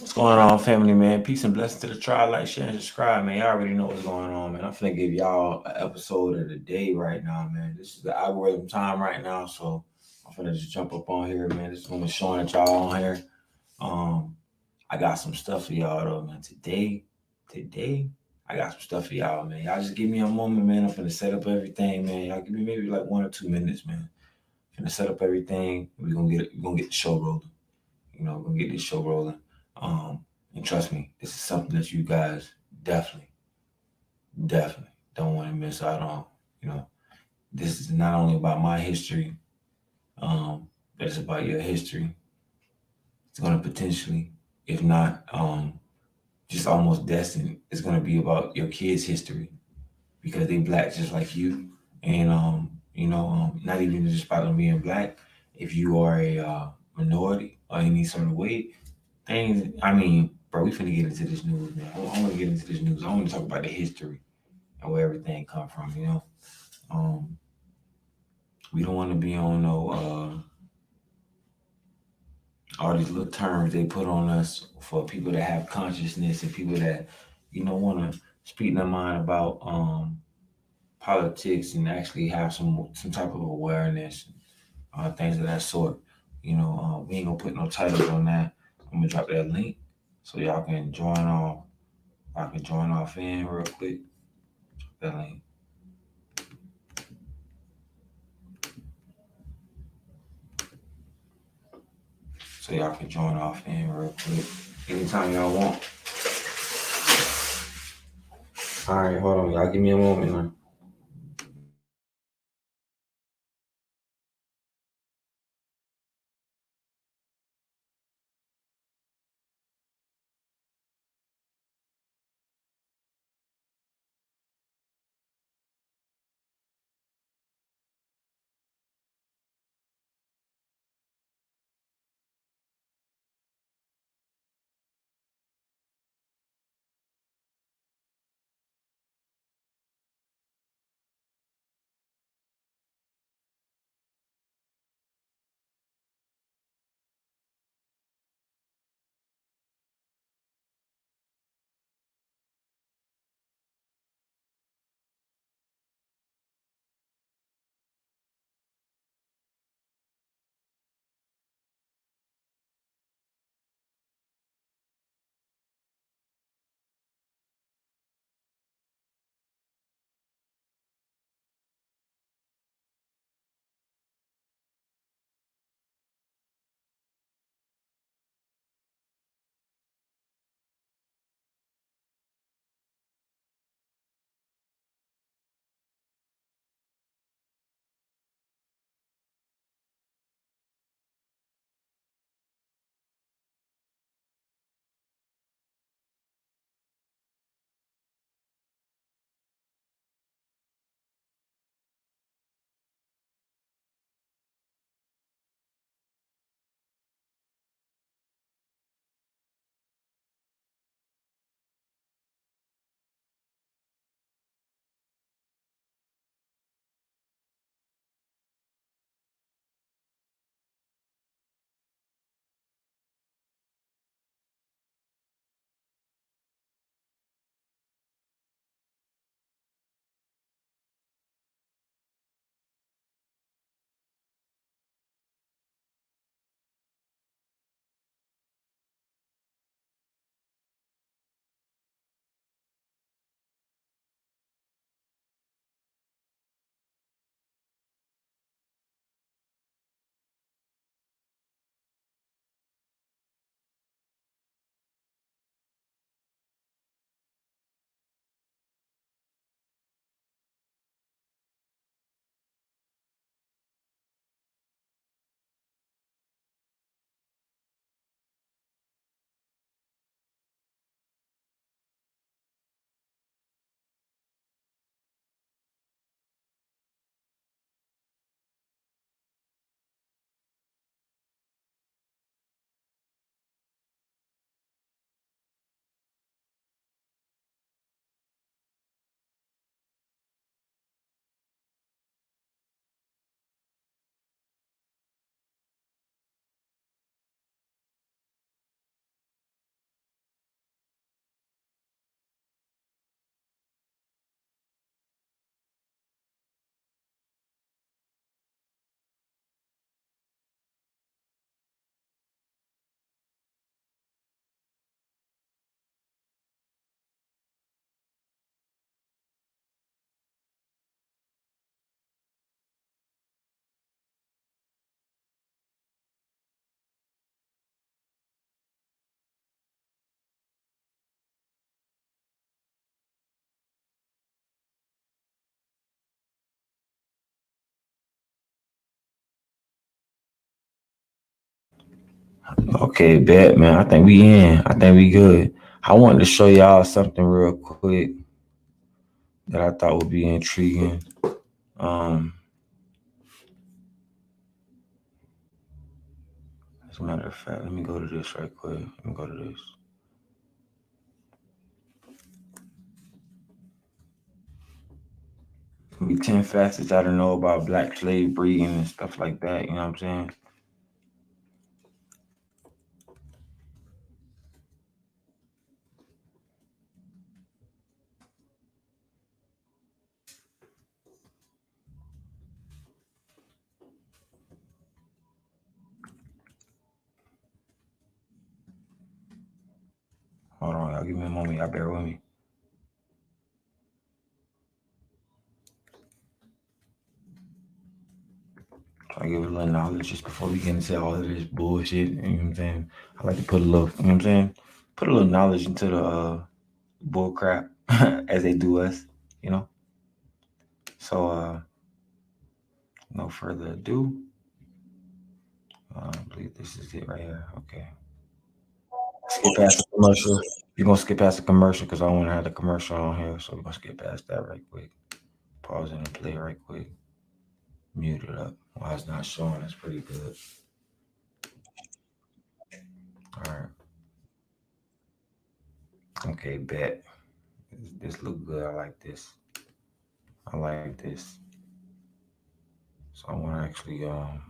What's going on, family, man? Peace and blessings to the tribe. Like, share, and subscribe, man. Y'all already know what's going on, man. I'm finna give y'all an episode of the day right now, man. This is the algorithm time right now, so I'm finna just jump up on here, man. This is gonna be showing at y'all on here. Um, I got some stuff for y'all though, man. Today, I got some stuff for y'all, man. Y'all just give me a moment, man. I'm finna set up everything, man. Y'all give me maybe like 1 or 2 minutes, man. Finna set up everything. We're gonna get the show rolling. We're gonna get this show rolling. Um, and trust me, this is something that you guys definitely don't want to miss out on. You know, this is not only about my history, but it's about your history. It's gonna potentially, if not just almost destined, it's gonna be about your kids' history because they black just like you. And not even just about them being black. If you are a minority or any sort of way, things. I mean, bro, we finna get into this news, man. I want to get into this news. I want to talk about the history and where everything come from. Um, we don't want to be on no all these little terms they put on us for people that have consciousness and people that want to speak their mind about politics and actually have some type of awareness, things of that sort. We ain't gonna put no titles on that. I'm gonna drop that link so y'all can join on. I can join off in real quick. That link. So y'all can join off in real quick. Anytime y'all want. Alright, hold on, y'all give me a moment now. Okay, bet, man. I think we in. I think we good. I wanted to show y'all something real quick that I thought would be intriguing. Um, as a matter of fact, let me go to this right quick. Let me go to this. It's gonna be 10 facts I don't know about black slave breeding and stuff like that. You know what I'm saying? Hold on, y'all. Give me a moment. Y'all bear with me. Try to give it a little knowledge just before we get into all of this bullshit. You know what I'm saying? I like to put a little, you know what I'm saying? Put a little knowledge into the bull crap as they do us, you know? So, no further ado. I believe this is it right here. Okay. Skip past the commercial. You're going to skip past the commercial because I want to have the commercial on here. So we're going to skip past that right quick. Pause it and play right quick. Mute it up. While it's not showing, that's pretty good. All right. Okay, bet. This look good. I like this. I like this. So I want to actually I'm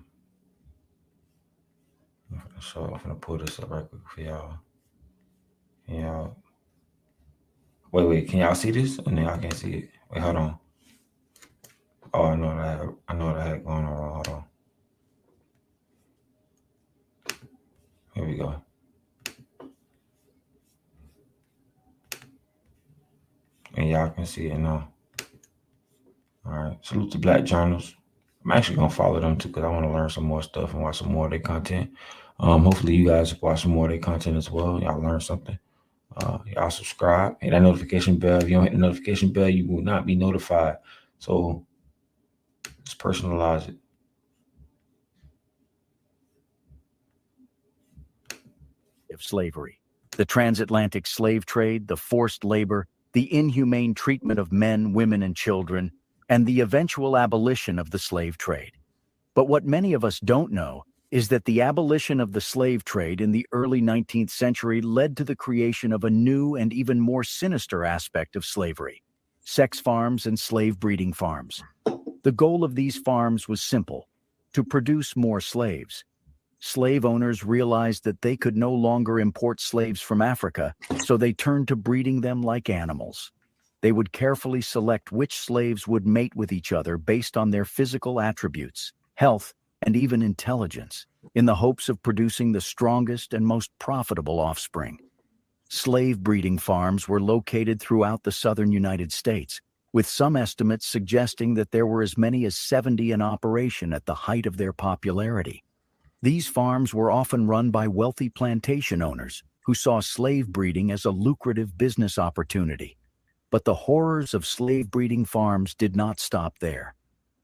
gonna pull this up right quick for y'all. Y'all wait, can y'all see this? And then y'all can't see it. Wait, hold on. Oh, I know what I had going on. Hold on. Here we go. And y'all can see it now. All right. Salute to Black Journals. I'm actually gonna follow them too because I want to learn some more stuff and watch some more of their content. Hopefully you guys watch some more of their content as well. Y'all learn something. Y'all subscribe. Hit that notification bell. If you don't hit the notification bell, you will not be notified. So let's personalize it. Of slavery, the transatlantic slave trade, the forced labor, the inhumane treatment of men, women, and children, and the eventual abolition of the slave trade. But what many of us don't know is that the abolition of the slave trade in the early 19th century led to the creation of a new and even more sinister aspect of slavery: sex farms and slave breeding farms. The goal of these farms was simple: to produce more slaves. Slave owners realized that they could no longer import slaves from Africa, so they turned to breeding them like animals. They would carefully select which slaves would mate with each other based on their physical attributes, health, and even intelligence, in the hopes of producing the strongest and most profitable offspring. Slave breeding farms were located throughout the southern United States, with some estimates suggesting that there were as many as 70 in operation at the height of their popularity. These farms were often run by wealthy plantation owners who saw slave breeding as a lucrative business opportunity. But the horrors of slave breeding farms did not stop there.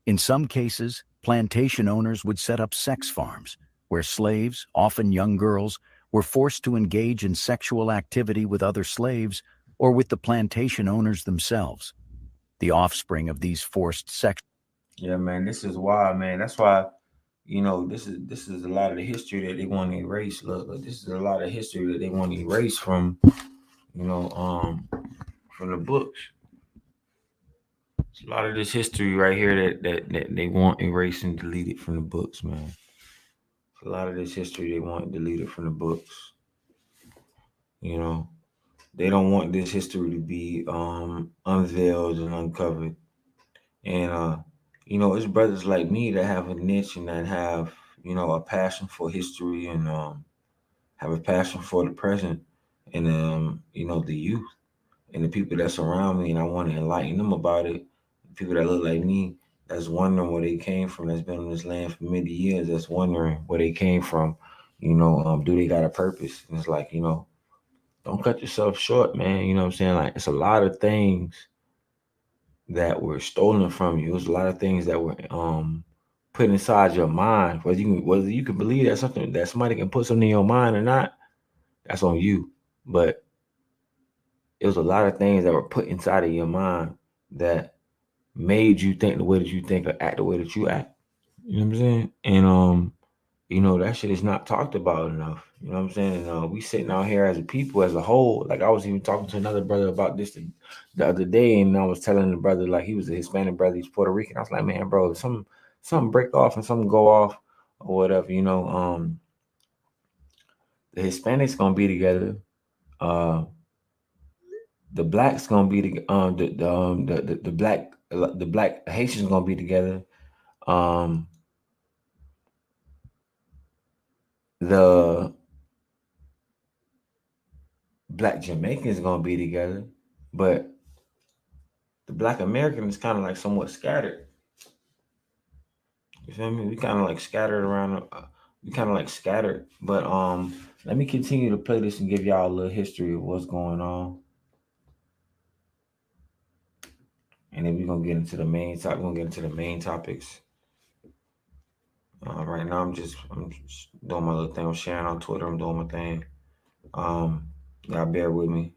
In some cases, plantation owners would set up sex farms, where slaves, often young girls, were forced to engage in sexual activity with other slaves or with the plantation owners themselves. The offspring of these forced sex. Yeah, man, this is wild, man. That's why, this is a lot of the history that they want to erase. Look, this is a lot of history that they want to erase from, you know, from the books. It's a lot of this history right here that they want erased and deleted from the books, man. A lot of this history they want deleted from the books. You know, they don't want this history to be unveiled and uncovered. And it's brothers like me that have a niche and that have, a passion for history and have a passion for the present and the youth and the people that surround me, and I want to enlighten them about it. People that look like me, that's wondering where they came from, that's been on this land for many years, that's wondering where they came from. Do they got a purpose? And it's like, don't cut yourself short, man. You know what I'm saying? Like, it's a lot of things that were stolen from you. It was a lot of things that were put inside your mind, whether you can believe that something that somebody can put something in your mind or not, that's on you. But it was a lot of things that were put inside of your mind that made you think the way that you think or act the way that you act. You know what I'm saying? And that shit is not talked about enough. You know what I'm saying? And we sitting out here as a people, as a whole. Like I was even talking to another brother about this the other day, and I was telling the brother, like, he was a Hispanic brother, he's Puerto Rican. I was like, man, bro, something break off and something go off or whatever. The Hispanics gonna be together. The blacks gonna be the black Haitians gonna be together. The black Jamaicans gonna be together, but the black American is kind of like somewhat scattered. You feel me? We kind of like scattered around. We kind of like scattered. But let me continue to play this and give y'all a little history of what's going on, and then we're gonna get into the main topic. We're gonna get into the main topics. Right now, I'm just doing my little thing. I'm sharing on Twitter. I'm doing my thing. Y'all bear with me.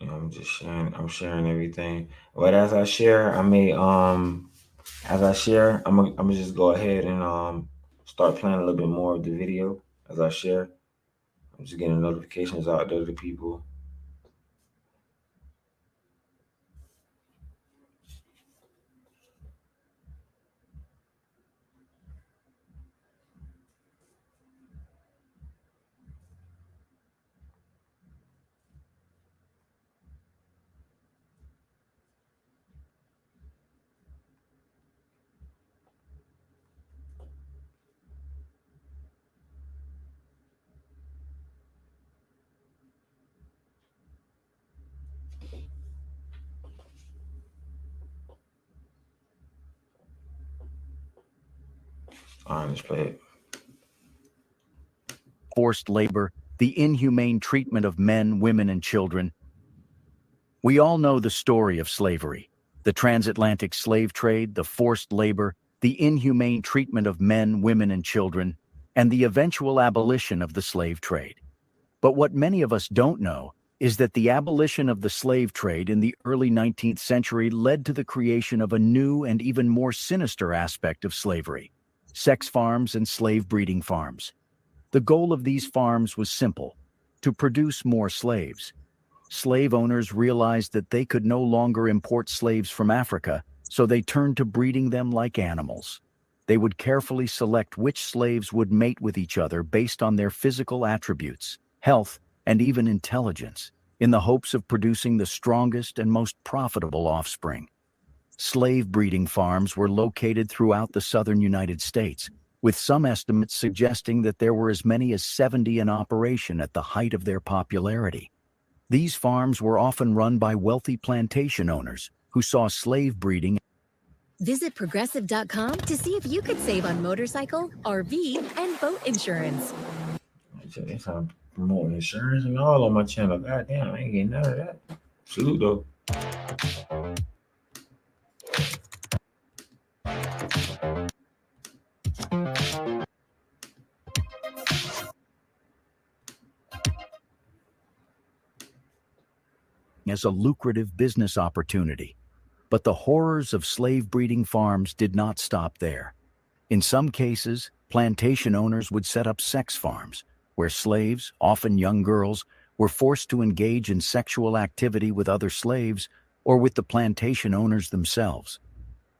I'm just sharing. I'm sharing everything. But as I share, I'm gonna just go ahead and start playing a little bit more of the video as I share. I'm just getting notifications out there to people. All right, let's play it. Forced labor, the inhumane treatment of men, women, and children. We all know the story of slavery, the transatlantic slave trade, the forced labor, the inhumane treatment of men, women, and children, and the eventual abolition of the slave trade. But what many of us don't know is that the abolition of the slave trade in the early 19th century led to the creation of a new and even more sinister aspect of slavery: sex farms and slave breeding farms. The goal of these farms was simple: to produce more slaves. Slave owners realized that they could no longer import slaves from Africa, so they turned to breeding them like animals. They would carefully select which slaves would mate with each other based on their physical attributes, health, and even intelligence, in the hopes of producing the strongest and most profitable offspring. Slave breeding farms were located throughout the southern United States, with some estimates suggesting that there were as many as 70 in operation at the height of their popularity. These farms were often run by wealthy plantation owners who saw slave breeding. Visit Progressive.com to see if you could save on motorcycle, RV, and boat insurance. They trying to promote insurance and all on my channel. God damn, I ain't getting none of that. Salute though. As a lucrative business opportunity. But the horrors of slave breeding farms did not stop there. In some cases, plantation owners would set up sex farms, where slaves, often young girls, were forced to engage in sexual activity with other slaves or with the plantation owners themselves.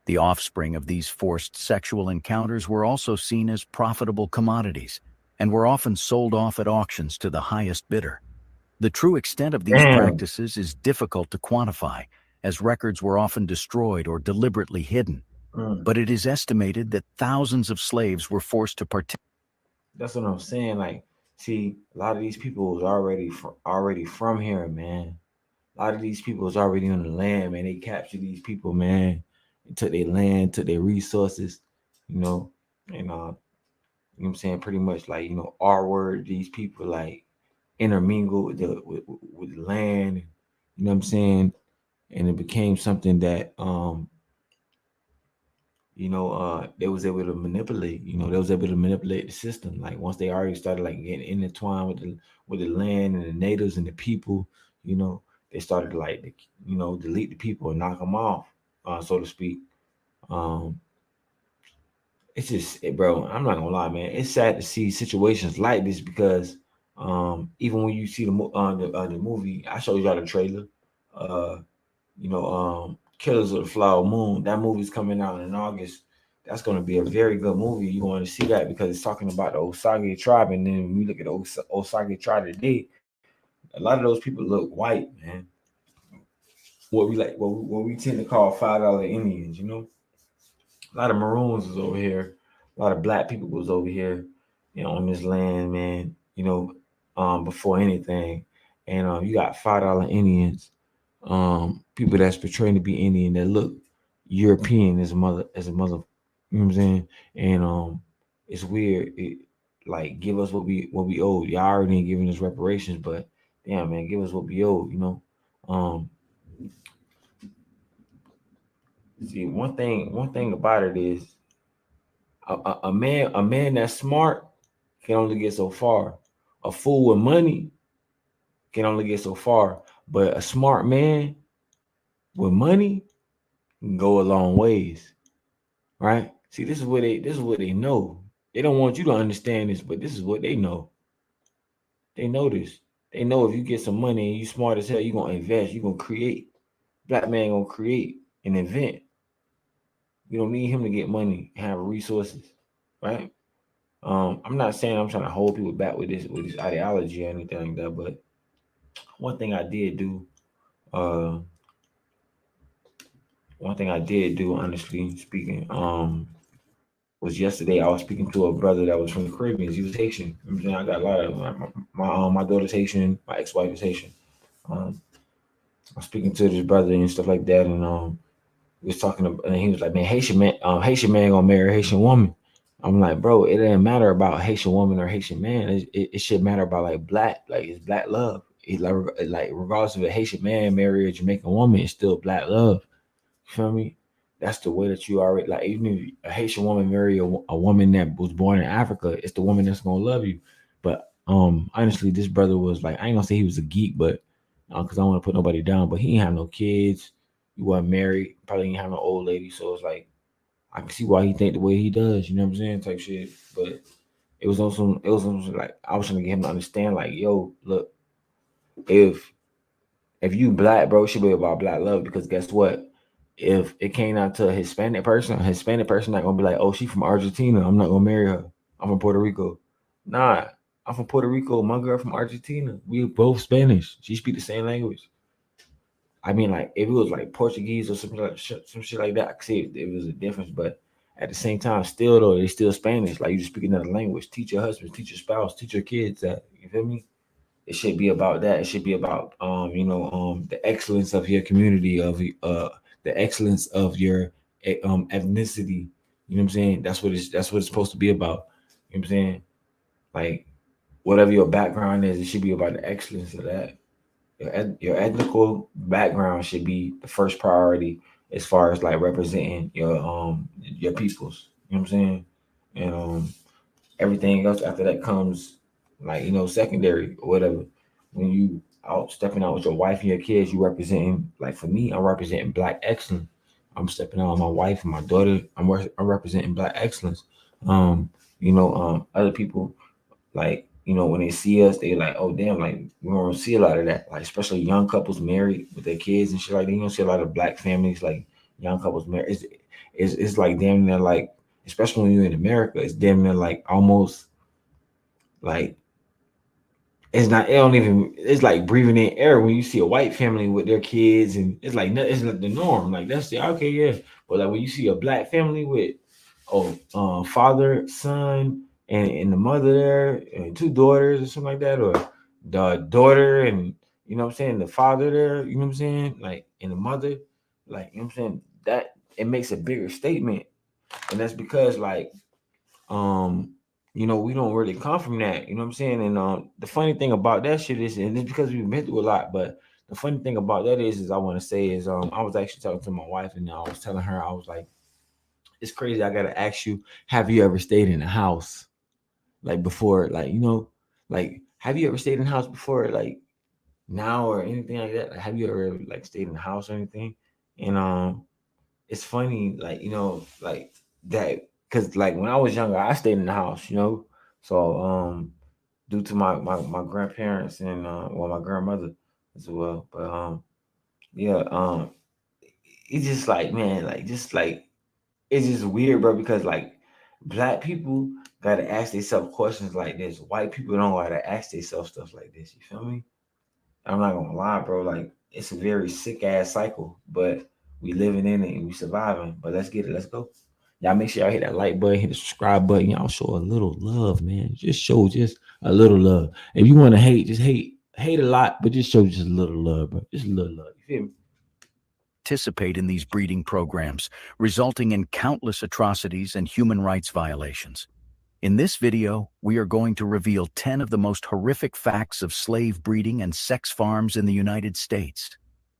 The offspring of these forced sexual encounters were also seen as profitable commodities and were often sold off at auctions to the highest bidder. The true extent of these practices is difficult to quantify, as records were often destroyed or deliberately hidden. But it is estimated that thousands of slaves were forced to participate. That's what I'm saying. Like, see, a lot of these people was already from here, man. A lot of these people was already on the land, man. They captured these people, man. They took their land, took their resources, and you know what I'm saying, pretty much like, R word these people, like, intermingled with the land, you know what I'm saying? And it became something that they was able to manipulate. They was able to manipulate the system. Like once they already started like getting intertwined with the land and the natives and the people, they started to like delete the people and knock them off, so to speak. Um, it's just, bro. I'm not gonna lie, man. It's sad to see situations like this because even when you see the movie, I showed y'all the trailer. Uh, Killers of the Flower Moon. That movie's coming out in August. That's going to be a very good movie. You want to see that because it's talking about the Osage tribe, and then when you look at the Osage tribe today, a lot of those people look white, man. What we tend to call $5 Indians. A lot of Maroons was over here. A lot of black people was over here, on this land, man. Before anything, and you got $5 Indians, people that's portraying to be Indian that look European as a mother. You know what I'm saying? And it's weird. Like give us what we owe. Y'all already ain't giving us reparations, but damn man, give us what we owe. Um, See, one thing about it is a man that's smart can only get so far. A fool with money can only get so far, but a smart man with money can go a long ways, right? See, this is what they know. They don't want you to understand this, but this is what they know. They know this. They know if you get some money and you smart as hell, you're gonna invest, you're gonna create. Black man gonna create an event. You don't need him to get money, have resources, right? I'm not saying I'm trying to hold people back with this ideology or anything like that, but one thing I did do, uh, honestly speaking, was yesterday. I was speaking to a brother that was from the Caribbean. He was Haitian. You know what I'm saying? I got a lot of my daughter's Haitian, my ex-wife is Haitian. Um, I was speaking to this brother and stuff like that, and we was talking about, and he was like, "Man, Haitian man gonna marry a Haitian woman." I'm like, bro, it doesn't matter about Haitian woman or Haitian man. It should matter about like it's black love. Like regardless of a Haitian man marry a Jamaican woman, it's still black love. You feel me? That's the way that you already like. Even if a Haitian woman marry a woman that was born in Africa, it's the woman that's gonna love you. But honestly, this brother was like, I ain't gonna say he was a geek, but because I don't want to put nobody down, but he ain't have no kids. He wasn't married. Probably ain't have no old lady. So it's like I can see why he think the way he does. You know what I'm saying? Type shit. But it was like I was trying to get him to understand. Like, yo, look, if if you black, bro, it should be about black love because guess what? If it came out to a Hispanic person not gonna be like, oh, she from Argentina. I'm not gonna marry her. I'm from Puerto Rico. Nah, I'm from Puerto Rico. My girl from Argentina. We both Spanish. She speak the same language. I mean, like if it was like Portuguese or something like some shit like that, I could see it was a difference. But at the same time, still though, they still Spanish. Like you just speak another language. Teach your husband, teach your spouse, teach your kids that. You feel me? It should be about that. It should be about the excellence of your community, of the excellence of your ethnicity. You know what I'm saying? That's what it's supposed to be about. You know what I'm saying? Like whatever your background is, it should be about the excellence of that. Your ethnical background should be the first priority as far as like representing your peoples. You know what I'm saying? And everything else after that comes like secondary or whatever. When you out stepping out with your wife and your kids, you representing, like for me, I'm representing black excellence. I'm stepping out with my wife and my daughter. I'm representing black excellence. Other people, like when they see us, they like, oh damn, like we don't see a lot of that, like especially young couples married with their kids and shit like that. You don't see a lot of black families, like young couples married. It's like damn near like, especially when you're in America, it's damn near like almost like it's not. It don't even. It's like breathing in air when you see a white family with their kids, and it's like the norm. Like that's the okay, yeah. But like when you see a black family with father, son, and the mother there, and two daughters or something like that, or the daughter and what I'm saying, the father there, you know what I'm saying, like and the mother, like you know what I'm saying, that it makes a bigger statement, and that's because like um we don't really come from that. You know what I'm saying? And the funny thing about that shit is, and it's because we've been through a lot, but the funny thing about that is I want to say is I was actually talking to my wife and I was telling her, I was like, it's crazy. I gotta ask you, have you ever stayed in a house like before? Like, like have you ever stayed in a house before, like now or anything like that? Like, have you ever like stayed in a house or anything? And it's funny, like, like that, because like when I was younger, I stayed in the house. So due to my grandparents and my grandmother as well. But yeah, it's just like, man, like just like it's just weird, bro, because like black people gotta ask themselves questions like this. White people don't gotta ask themselves stuff like this. You feel me? I'm not gonna lie, bro. Like it's a very sick ass cycle, but we living in it and we surviving. But let's get it. Let's go. Y'all make sure y'all hit that like button, hit the subscribe button. Y'all show a little love, man. Just show just a little love. If you want to hate, just hate a lot, but just show just a little love, bro. Just a little love. You feel me? Participate in these breeding programs, resulting in countless atrocities and human rights violations. In this video, we are going to reveal 10 of the most horrific facts of slave breeding and sex farms in the United States.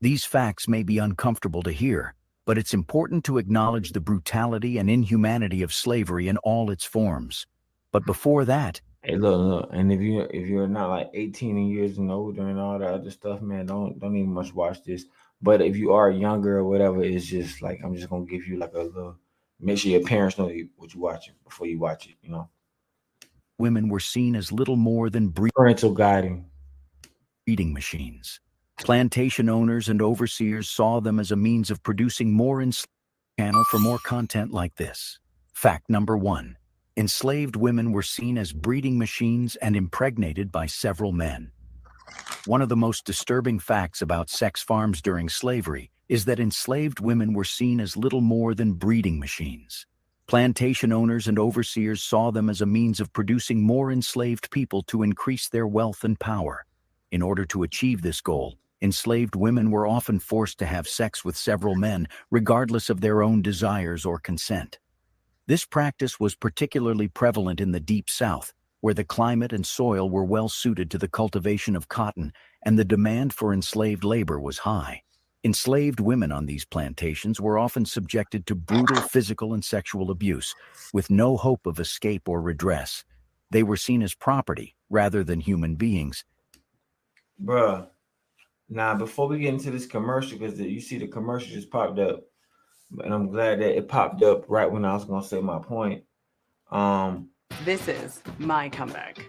These facts may be uncomfortable to hear, but it's important to acknowledge the brutality and inhumanity of slavery in all its forms. But before that, Hey, look, and if you're not like 18 years and older and all that other stuff, man, don't even much watch this. But if you are younger or whatever, it's just like I'm just gonna give you like a little. Make sure your parents know what you're watching before you watch it. women were seen as little more than Parental guiding. breeding machines. Plantation owners and overseers saw them as a means of producing more enslaved channel for more content like this. Fact number 1. Enslaved women were seen as breeding machines and impregnated by several men. One of the most disturbing facts about sex farms during slavery is that enslaved women were seen as little more than breeding machines. Plantation owners and overseers saw them as a means of producing more enslaved people to increase their wealth and power. In order to achieve this goal, enslaved women were often forced to have sex with several men, regardless of their own desires or consent. This practice was particularly prevalent in the Deep South, where the climate and soil were well suited to the cultivation of cotton and the demand for enslaved labor was high. Enslaved women on these plantations were often subjected to brutal physical and sexual abuse, with no hope of escape or redress. They were seen as property rather than human beings. Bruh. Now, before we get into this commercial, because you see the commercial just popped up, and I'm glad that it popped up right when I was gonna say my point. This is my comeback.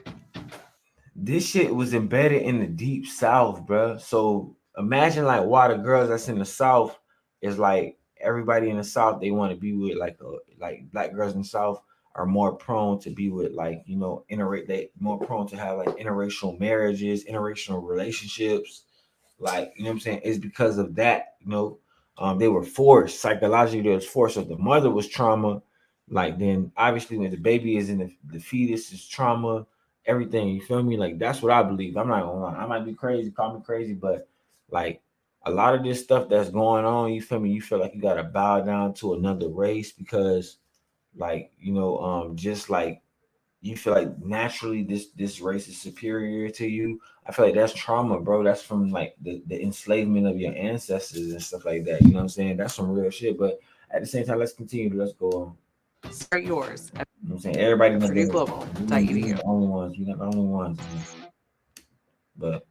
This shit was embedded in the Deep South, bruh. So imagine like why the girls that's in the South is like everybody in the South they want to be with like black girls in the South are more prone to be with like they more prone to have like interracial marriages, interracial relationships, like what I'm saying. It's because of that, they were forced psychologically. They was forced. So if the mother was trauma, like then obviously when the baby is in the fetus is trauma, everything. You feel me? Like that's what I believe. I'm not gonna lie. I might be crazy, call me crazy, but like a lot of this stuff that's going on, you feel me? You feel like you gotta bow down to another race because, like just like you feel like naturally this race is superior to you. I feel like that's trauma, bro. That's from like the enslavement of your ancestors and stuff like that. You know what I'm saying? That's some real shit. But at the same time, let's continue. Let's go on. Start yours at You know what I'm saying? Everybody not doing it. PurdueGlobal.edu. The only ones. We're not the only ones. Man. But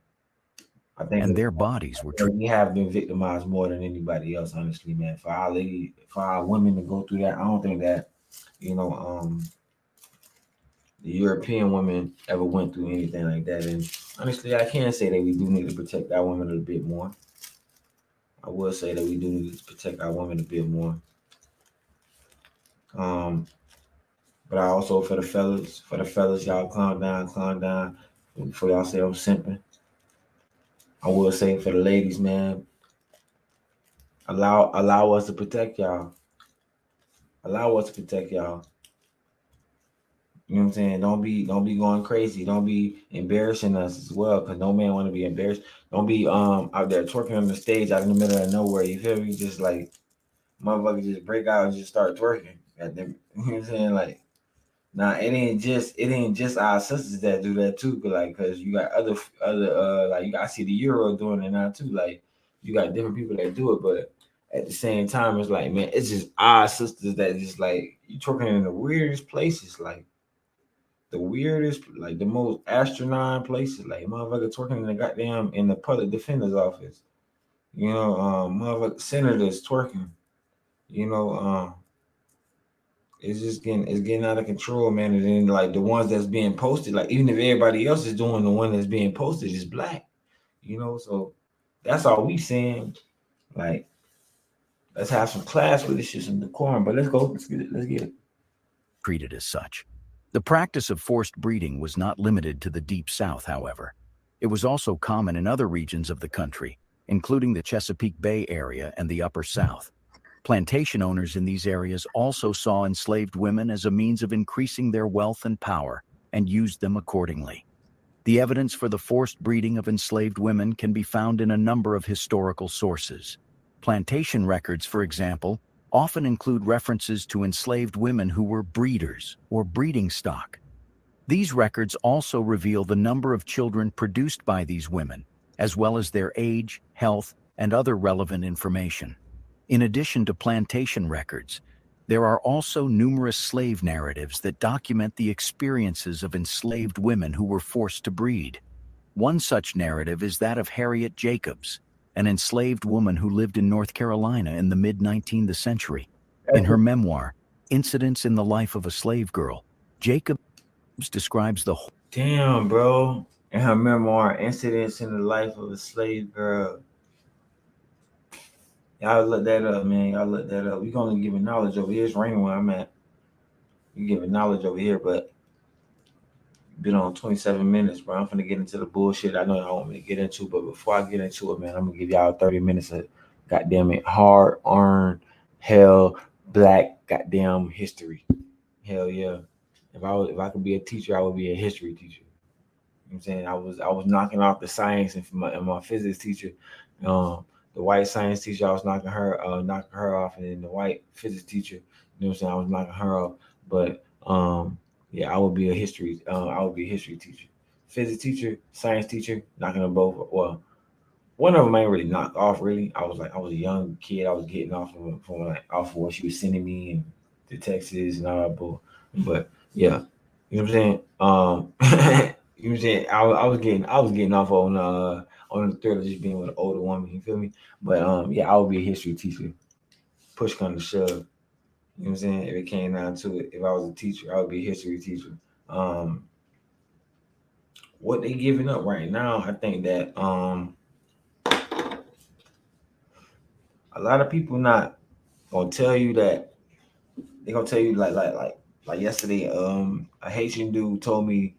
I think And their bodies were treated. we have been victimized more than anybody else, honestly, man. For our women to go through that, I don't think that, the European women ever went through anything like that. And honestly, I can say that we do need to protect our women a little bit more. I will say that we do need to protect our women a bit more. But I also for the fellas, y'all calm down. Before y'all say I'm simping. I will say for the ladies, man, allow us to protect y'all. Allow us to protect y'all. You know what I'm saying? Don't be going crazy. Don't be embarrassing us as well, because no man want to be embarrassed. Don't be out there twerking on the stage out in the middle of nowhere. You feel me? Just like motherfuckers just break out and just start twerking at them. You know what I'm saying? Like Nah, it ain't just our sisters that do that too. Cause you got other like I see the Euro doing it now too. Like you got different people that do it, but at the same time, it's like, man, it's just our sisters that just like you twerking in the weirdest places, like the weirdest, like the most astronomical places, like motherfucker twerking in the goddamn in the public defender's office. You know, motherfucker senators twerking. You know, it's getting out of control, man. And then like the ones that's being posted, like even if everybody else is doing the one that's being posted is black, you know. So that's all we saying. Like, let's have some class with this shit, some decorum. But let's go. Let's get it. Let's get it. Treated as such. The practice of forced breeding was not limited to the Deep South, however. It was also common in other regions of the country, including the Chesapeake Bay area and the Upper South. Plantation owners in these areas also saw enslaved women as a means of increasing their wealth and power and used them accordingly. The evidence for the forced breeding of enslaved women can be found in a number of historical sources. Plantation records, for example, often include references to enslaved women who were breeders or breeding stock. These records also reveal the number of children produced by these women, as well as their age, health, and other relevant information. In addition to plantation records, there are also numerous slave narratives that document the experiences of enslaved women who were forced to breed. One such narrative is that of Harriet Jacobs, an enslaved woman who lived in North Carolina in the mid-19th century. In her memoir, Incidents in the Life of a Slave Girl, Jacobs describes the Damn, bro. In her memoir, Incidents in the Life of a Slave Girl. Y'all look that up, man. Y'all look that up. We gonna give it knowledge over here. It's raining where I'm at. We giving knowledge over here, but been on 27 minutes, bro. I'm finna get into the bullshit I know y'all want me to get into, but before I get into it, man, I'm gonna give y'all 30 minutes of goddamn it, hard earned, hell, black goddamn history. Hell yeah. If I could be a teacher, I would be a history teacher. You know what I'm saying? I was knocking off the science and my physics teacher. The white science teacher, I was knocking her off, and then the white physics teacher, you know what I'm saying, I was knocking her off. But yeah, I would be a history teacher. Physics teacher, science teacher, knocking them both. Well, one of them ain't really knocked off really. I was a young kid. I was getting off of what she was sending me and the Texas and all that. But yeah, you know what I'm saying. You know what I'm saying. I was getting off on the thrill of just being with an older woman. You feel me? But yeah, I would be a history teacher. Push come to shove. You know what I'm saying? If it came down to it, if I was a teacher, I would be a history teacher. What they giving up right now, I think that a lot of people not gonna tell you that. They gonna tell you like yesterday, a Haitian dude told me,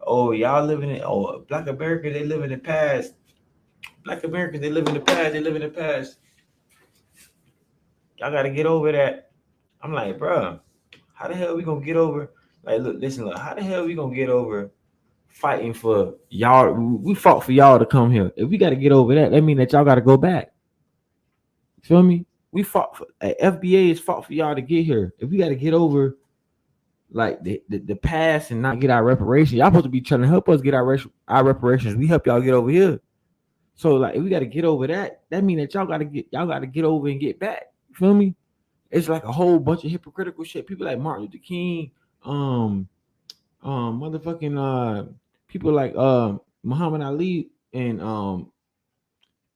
"Oh, y'all living in Black America, they live in the past. Black Americans, they live in the past. They live in the past. Y'all got to get over that." I'm like, bro, how the hell we gonna get over? Like, look, how the hell we gonna get over fighting for y'all? We fought for y'all to come here. If we got to get over that, that mean that y'all got to go back. Feel me? We fought for FBA is fought for y'all to get here. If we got to get over like the past and not get our reparations, y'all supposed to be trying to help us get our reparations. We help y'all get over here. So like, if we got to get over that, that means that y'all got to get over and get back. You feel me? It's like a whole bunch of hypocritical shit. People like Martin Luther King, motherfucking people like Muhammad Ali and all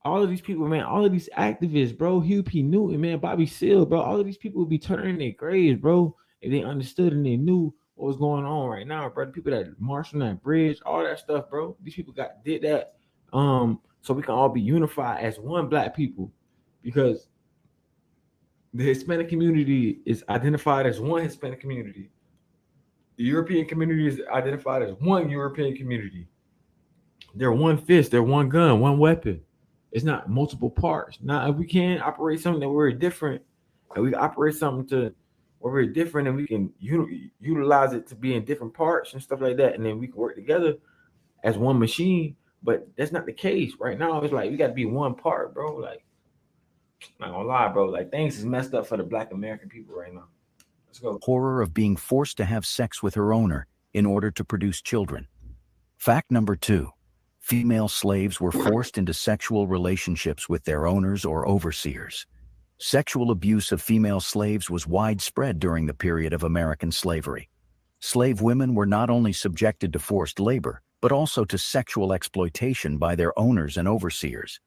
of these people, man, all of these activists, bro, Hugh P. Newton, man, Bobby Seale, bro, all of these people would be turning in their graves, bro, if they understood and they knew what was going on right now, bro. The people that marched on that bridge, all that stuff, bro. These people did that, so we can all be unified as one black people, because the Hispanic community is identified as one Hispanic community. The European community is identified as one European community. They're one fist, they're one gun, one weapon. It's not multiple parts. Now, if we can operate something that we're different, and we operate something to where we're different, and we can utilize it to be in different parts and stuff like that, and then we can work together as one machine. But that's not the case right now. It's like we got to be one part, bro. Like, not gonna lie, bro. Like, things is messed up for the Black American people right now. horror of being forced to have sex with her owner in order to produce children. Fact number 2. Female slaves were forced into sexual relationships with their owners or overseers. Sexual abuse of female slaves was widespread during the period of American slavery. Slave women were not only subjected to forced labor, but also to sexual exploitation by their owners and overseers.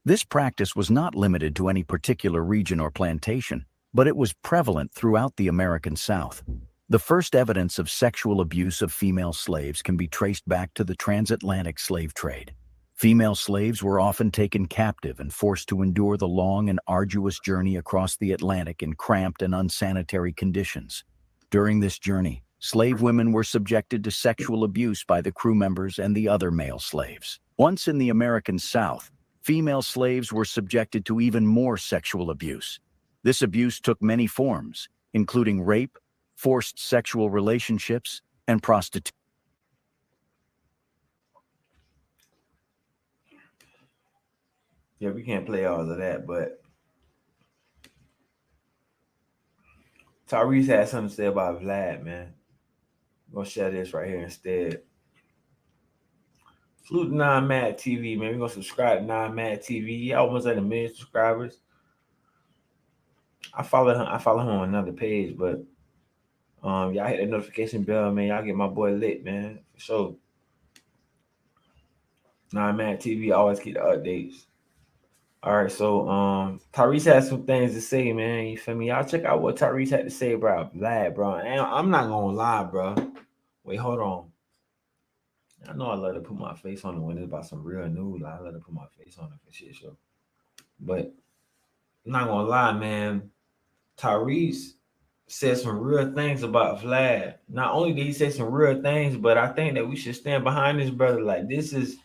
This practice was not limited to any particular region or plantation, but it was prevalent throughout the American South. The first evidence of sexual abuse of female slaves can be traced back to the transatlantic slave trade. Female slaves were often taken captive and forced to endure the long and arduous journey across the Atlantic in cramped and unsanitary conditions. During this journey, slave women were subjected to sexual abuse by the crew members and the other male slaves. Once in the American South, female slaves were subjected to even more sexual abuse. This abuse took many forms, including rape, forced sexual relationships, and prostitution. Yeah, we can't play all of that, but Tyrese had something to say about Vlad, man. I'm gonna share this right here instead. Salute to Mad TV, man. We're gonna subscribe to Mad TV. He almost at 1 million subscribers. I follow him on another page, but y'all hit the notification bell, man. Y'all get my boy lit, man. For sure. Mad TV always keep the updates. All right, so Tyrese has some things to say, man. You feel me? Y'all check out what Tyrese had to say about Vlad, bro. And I'm not gonna lie, bro. Wait, hold on. I know I love to put my face on it when it's about some real news. I love to put my face on it for shit show. But I'm not gonna lie, man. Tyrese said some real things about Vlad. Not only did he say some real things, but I think that we should stand behind this brother. Like, this is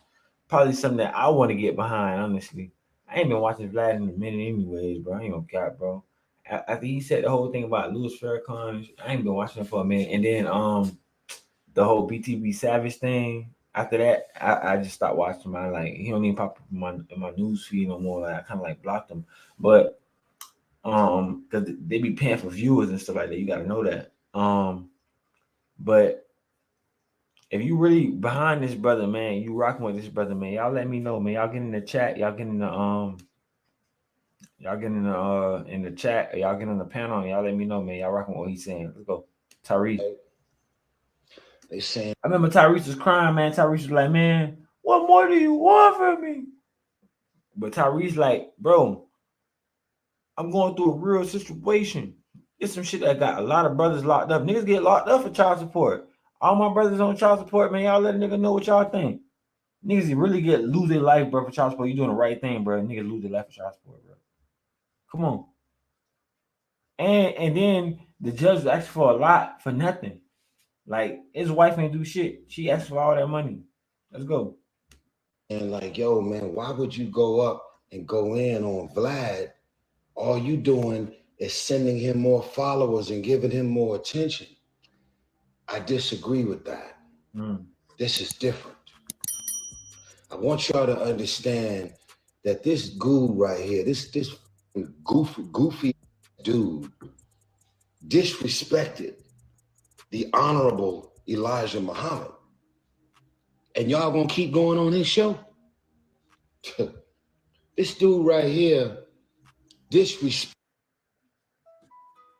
probably something that I want to get behind, honestly. I ain't been watching Vlad in a minute anyways, bro. I ain't gonna cap, bro. After he said the whole thing about Louis Farrakhan, I ain't been watching it for a minute. And then the whole BTB Savage thing. After that, I just stopped watching him. He don't even pop up in my news feed no more. Like, I kind of like blocked him. But because they be paying for viewers and stuff like that. You gotta know that. But if you really behind this brother, man, you rocking with this brother, man, y'all let me know, man. Y'all get in the chat, y'all get in the chat, y'all get in the panel, y'all let me know, man. Y'all rocking with what he's saying. Let's go. Tyrese. They saying, I remember Tyrese was crying, man. Tyrese was like, man, what more do you want from me? But Tyrese like, bro, I'm going through a real situation. It's some shit that got a lot of brothers locked up. Niggas get locked up for child support. All my brothers on child support, man. Y'all let a nigga know what y'all think. Niggas really lose their life, bro, for child support. You doing the right thing, bro. Niggas lose their life for child support, bro. Come on. And then the judge asked for a lot for nothing. Like, his wife ain't do shit. She asked for all that money. Let's go. and like, yo, man, why would you go up and go in on Vlad? All you doing is sending him more followers and giving him more attention. I disagree with that. This is different. I want y'all to understand that this guru right here, this goofy dude, disrespected the honorable Elijah Muhammad. And y'all gonna keep going on his show? This dude right here, disrespect.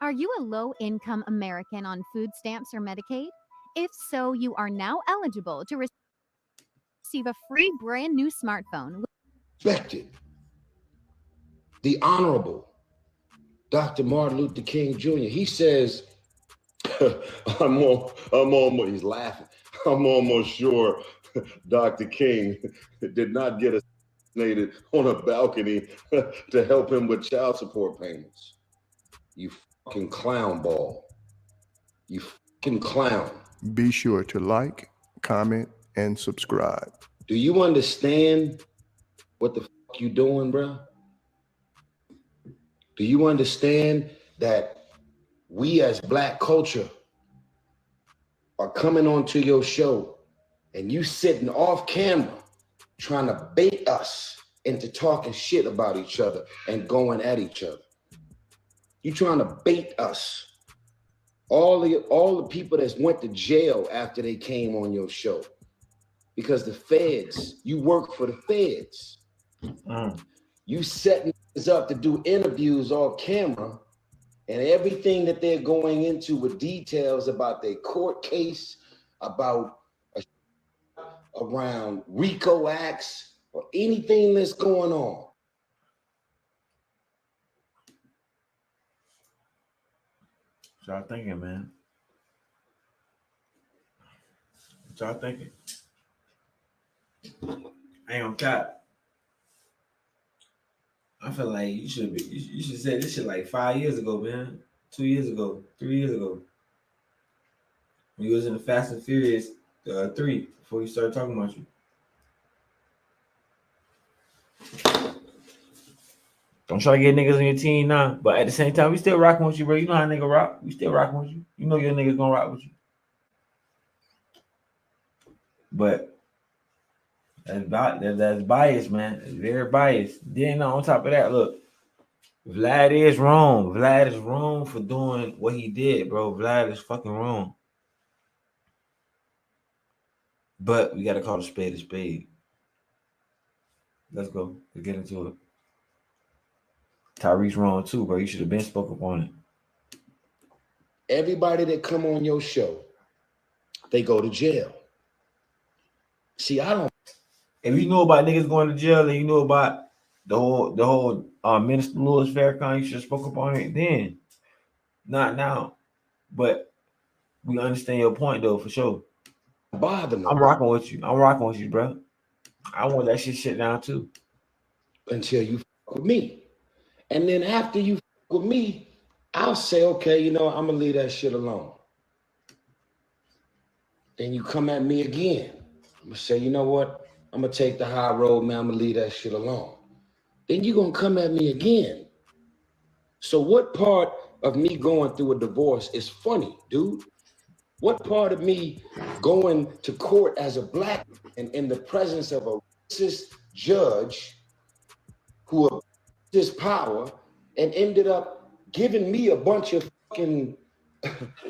Are you a low-income American on food stamps or Medicaid? If so, you are now eligible to receive a free brand new smartphone. Respected the honorable Dr. Martin Luther King Jr. He says, he's laughing. I'm almost sure Dr. King did not get assassinated on a balcony to help him with child support payments. You fucking clown ball. You fucking clown. Be sure to like, comment, and subscribe. Do you understand what the fuck you doing, bro? Do you understand that we as Black culture are coming onto your show and you sitting off camera trying to bait us into talking shit about each other and going at each other? You trying to bait us all the people that went to jail after they came on your show. Because the feds, you work for the feds. You setting us up to do interviews off camera, and everything that they're going into with details about their court case, about around RICO acts, or anything that's going on. What y'all thinking, man? What y'all thinking? I ain't gonna cap. I feel like you should say this shit like 5 years ago, man. 2 years ago, 3 years ago. When you was in the Fast and Furious 3 before you started talking about you. Don't try to get niggas on your team now. But at the same time, we still rocking with you, bro. You know how nigga rock. We still rocking with you. You know your niggas gonna rock with you. But that's biased, man. It's very biased. Then on top of that, look, Vlad is wrong. Vlad is wrong for doing what he did, bro. Vlad is fucking wrong. But we gotta call a spade a spade. Let's go. Let's get into it. Tyrese wrong too, bro. You should have been spoke up on it. Everybody that come on your show, they go to jail. See, I don't. If you know about niggas going to jail and you know about the whole Minister Louis Farrakhan, you should have spoke up on it then. Not now. But we understand your point though, for sure. Bother me. I'm rocking with you. I'm rocking with you, bro. I want that shit down too. Until you fuck with me. And then after you fuck with me, I'll say, okay, you know, I'm gonna leave that shit alone. Then you come at me again. I'm gonna say, you know what? I'm gonna take the high road, man. I'm gonna leave that shit alone. Then you're gonna come at me again. So what part of me going through a divorce is funny, dude? What part of me going to court as a black and in the presence of a racist judge who abused his power and ended up giving me a bunch of fucking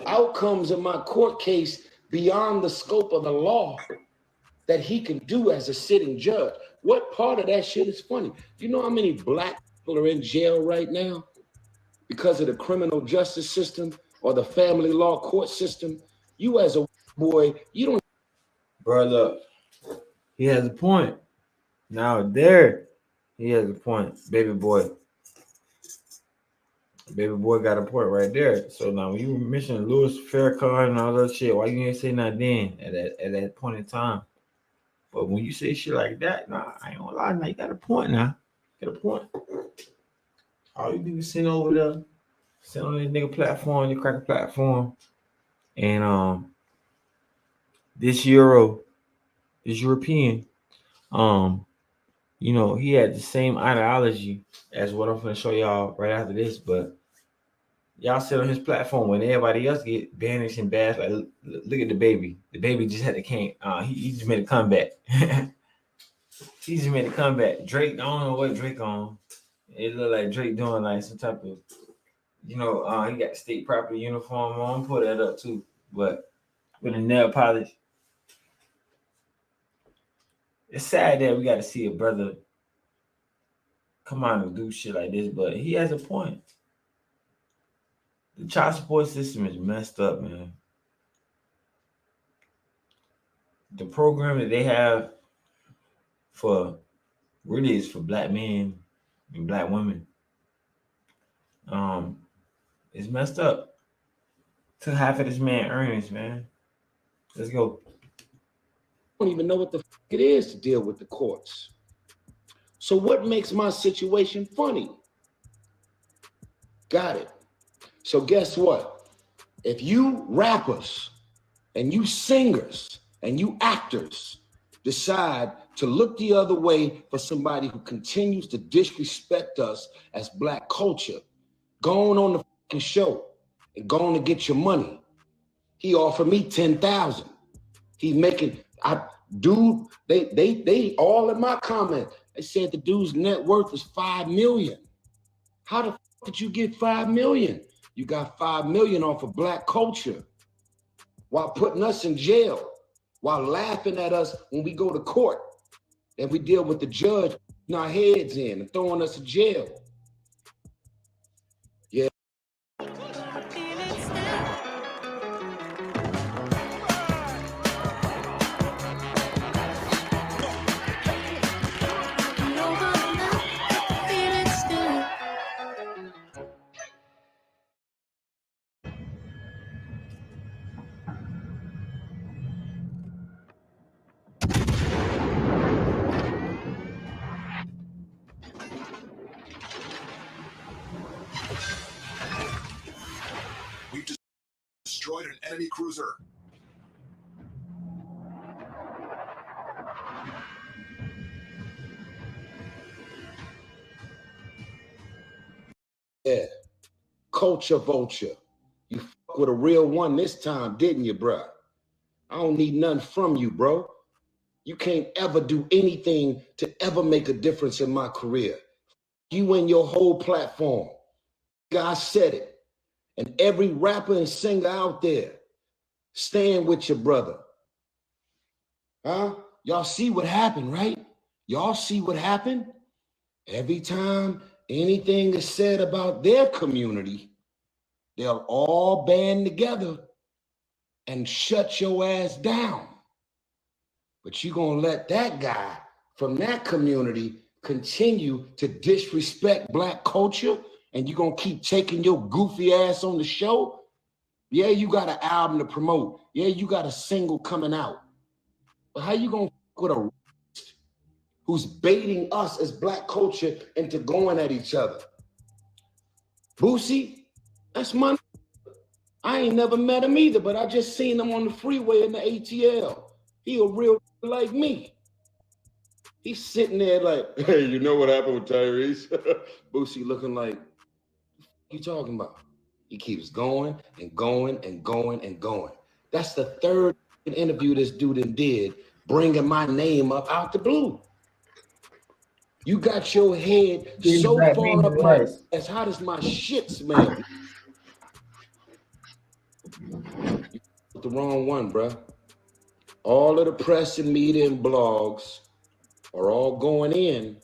outcomes of my court case beyond the scope of the law that he can do as a sitting judge? What part of that shit is funny? You know how many black people are in jail right now because of the criminal justice system or the family law court system? You as a boy, you don't. Bro, look, he has a point. Now there, he has a point. Baby boy got a point right there. So now when you mentioned Louis Farrakhan and all that shit, why you ain't say nothing then at that point in time? But when you say shit like that, nah, I ain't gonna lie, now you got a point now. Got a point. All you do is sit over there, sit on this nigga platform, your cracker platform, and this European, you know, he had the same ideology as what I'm gonna show y'all right after this, but y'all sit on his platform when everybody else get banished and bashed. Like, look at the baby. The baby just had to came. He just made a comeback. He just made a comeback. Drake, I don't know what Drake on. It looked like Drake doing like some type of, you know, he got the state property uniform on. Put that up too, but with a nail polish. It's sad that we got to see a brother come out and do shit like this, but he has a point. The child support system is messed up, man. The program that they have for really is for black men and black women. It's messed up. Took half of this man earnings, man. Let's go. Don't even know what the fuck it is to deal with the courts. So what makes my situation funny? Got it. So guess what? If you rappers and you singers and you actors decide to look the other way for somebody who continues to disrespect us as black culture, go on the fucking show and go on to get your money. He offered me 10,000. He's making, they all in my comment, they said the dude's net worth is 5 million. How the fuck did you get 5 million? You got 5 million off of black culture while putting us in jail, while laughing at us when we go to court and we deal with the judge putting our heads in and throwing us in jail. Yeah. We've destroyed an enemy cruiser. Yeah. Culture vulture. You fuck with a real one this time, didn't you, bro? I don't need nothing from you, bro. You can't ever do anything to ever make a difference in my career. You and your whole platform. God said it. And every rapper and singer out there, stand with your brother. Huh? Y'all see what happened, right? Y'all see what happened? Every time anything is said about their community, they'll all band together and shut your ass down. But you're going to let that guy from that community continue to disrespect black culture, and you're going to keep taking your goofy ass on the show? Yeah, you got an album to promote. Yeah, you got a single coming out. But how you going to fuck with a racist who's baiting us as black culture into going at each other? Boosie, that's my... I ain't never met him either, but I just seen him on the freeway in the ATL. He a real like me. He's sitting there like, hey, you know what happened with Tyrese? Boosie looking like, what you talking about? He keeps going and going and going and going. That's the third interview this dude did, bringing my name up out the blue. You got your head so far up my ass. How does my shit smell? You put the wrong one, bruh. All of the press and media and blogs are all going in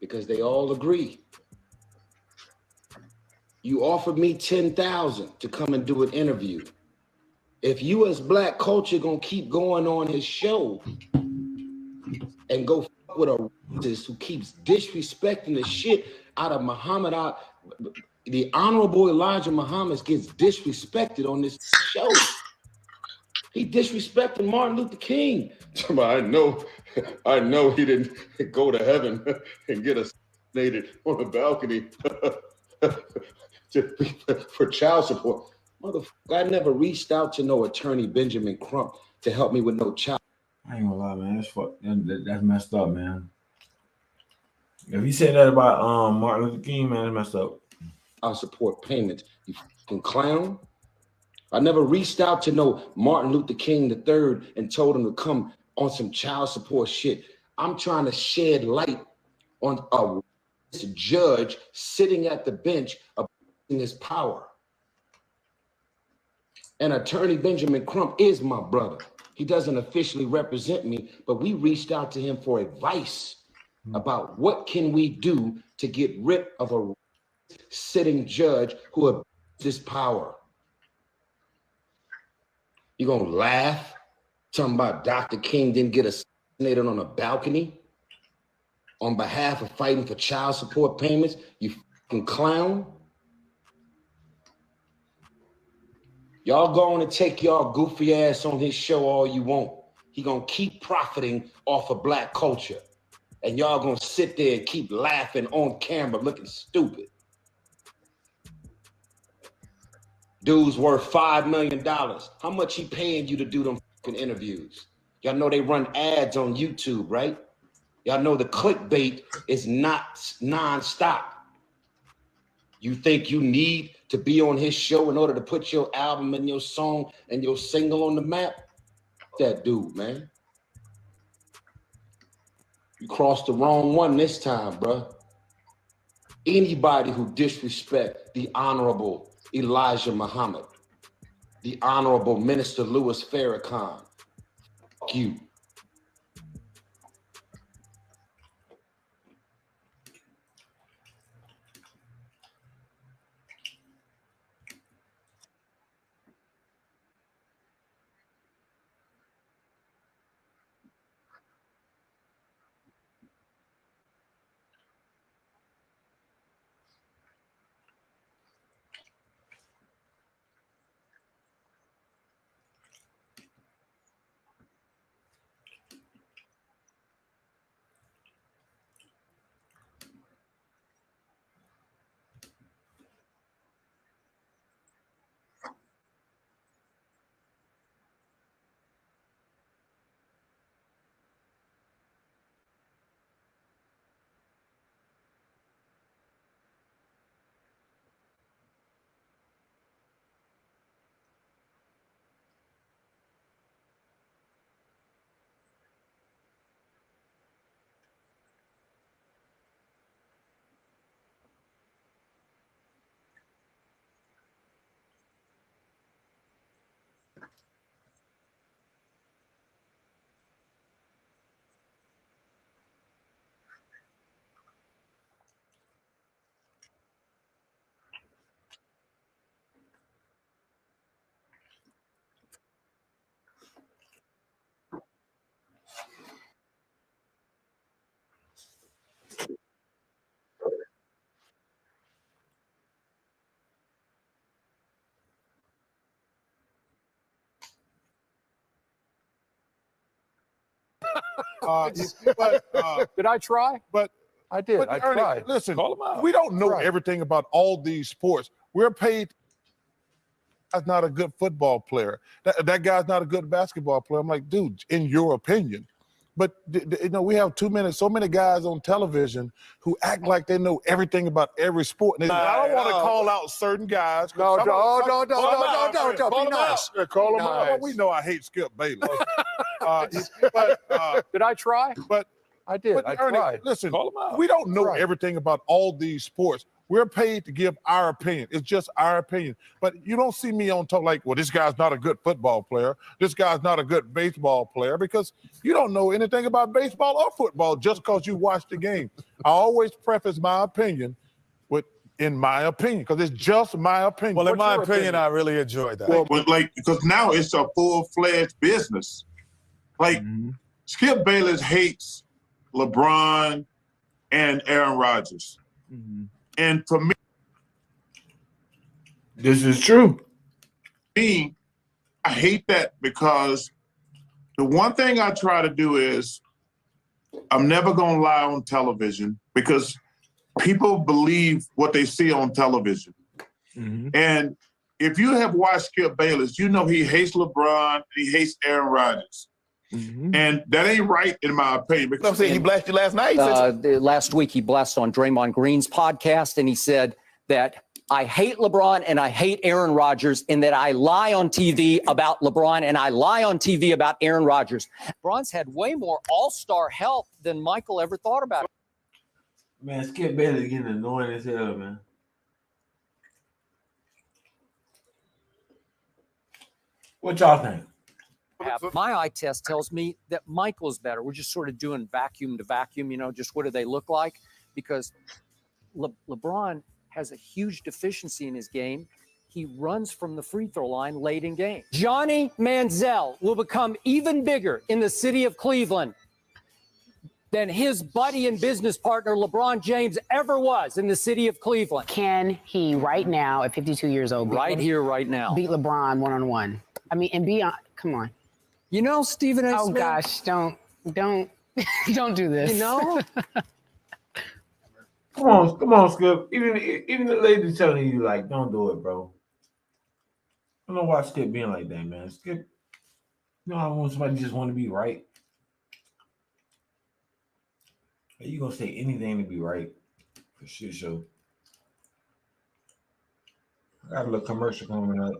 because they all agree. You offered me $10,000 to come and do an interview. If you as black culture gonna keep going on his show and go fuck with a racist who keeps disrespecting the shit out of Muhammad, the Honorable Elijah Muhammad gets disrespected on this show. He disrespected Martin Luther King. I know he didn't go to heaven and get assassinated on a balcony for child support. Motherfucker, I never reached out to no attorney Benjamin Crump to help me with no child. I ain't gonna lie, man. That's messed up, man. If you said that about Martin Luther King, man, that's messed up. Child support payments, you fucking clown. I never reached out to no Martin Luther King III and told him to come on some child support shit. I'm trying to shed light on a judge sitting at the bench abusing his power. And attorney Benjamin Crump is my brother. He doesn't officially represent me, but we reached out to him for advice about what can we do to get rid of a sitting judge who abuses his power. You gonna laugh talking about Dr. King didn't get assassinated on a balcony on behalf of fighting for child support payments, you fucking clown? Y'all going to take y'all goofy ass on his show all you want. He gonna keep profiting off of black culture. And y'all gonna sit there and keep laughing on camera looking stupid. Dude's worth $5 million. How much he paying you to do them fucking interviews? Y'all know they run ads on YouTube, right? Y'all know the clickbait is not nonstop. You think you need to be on his show in order to put your album and your song and your single on the map? That dude, man. You crossed the wrong one this time, bro. Anybody who disrespect the Honorable Elijah Muhammad, the Honorable Minister Louis Farrakhan. Fuck you. Did I try? But I did. But I Ernie, tried. listen, Call him out. we don't know Right. everything about all these sports. We're paid. That's not a good football player. That guy's not a good basketball player. I'm like, dude, in your opinion. But you know, we have so many guys on television who act like they know everything about every sport. And I don't want to call out certain guys. No, Be nice. Call them Nice. out. Well, we know I hate Skip Bayless. Did I try? But I did. But I Ernie, tried. listen, Call him out. we don't know Right. everything about all these sports. We're paid to give our opinion. It's just our opinion. But you don't see me on talk like, well, this guy's not a good football player. This guy's not a good baseball player, because you don't know anything about baseball or football just because you watch the game. I always preface my opinion with, in my opinion, because it's just my opinion. Well, in What's my your opinion, I really enjoyed that. Well, but like, because now it's a full-fledged business. Like, Skip Bayless hates LeBron and Aaron Rodgers. And for me, This is true. I hate that, because the one thing I try to do is I'm never going to lie on television, because people believe what they see on television. And if you have watched Skip Bayless, you know he hates LeBron, and he hates Aaron Rodgers. And that ain't right, in my opinion. Because I'm saying he blasted you last night. Last week, he blasted on Draymond Green's podcast, and he said that I hate LeBron and I hate Aaron Rodgers, and that I lie on TV about LeBron and I lie on TV about Aaron Rodgers. LeBron's had way more all-star help than Michael ever thought about. Man, Skip Bayless getting annoying as hell, man. What y'all think? My eye test tells me that Michael's better. We're just sort of doing vacuum to vacuum, you know, just what do they look like? Because LeBron has a huge deficiency in his game. He runs from the free throw line late in game. Johnny Manziel will become even bigger in the city of Cleveland than his buddy and business partner LeBron James ever was in the city of Cleveland. Can he right now, at 52 years old, Right here, right now, beat LeBron one-on-one? I mean, and beyond, come on. You know, Stephen A. Oh Smith? gosh, don't do this. You know? Come on, Skip. Even the lady telling you, like, don't do it, bro. I don't know why Skip being like that, man. Skip, you know, I want somebody just want to be right. Are you gonna say anything to be right? For shit show. I got a little commercial coming up.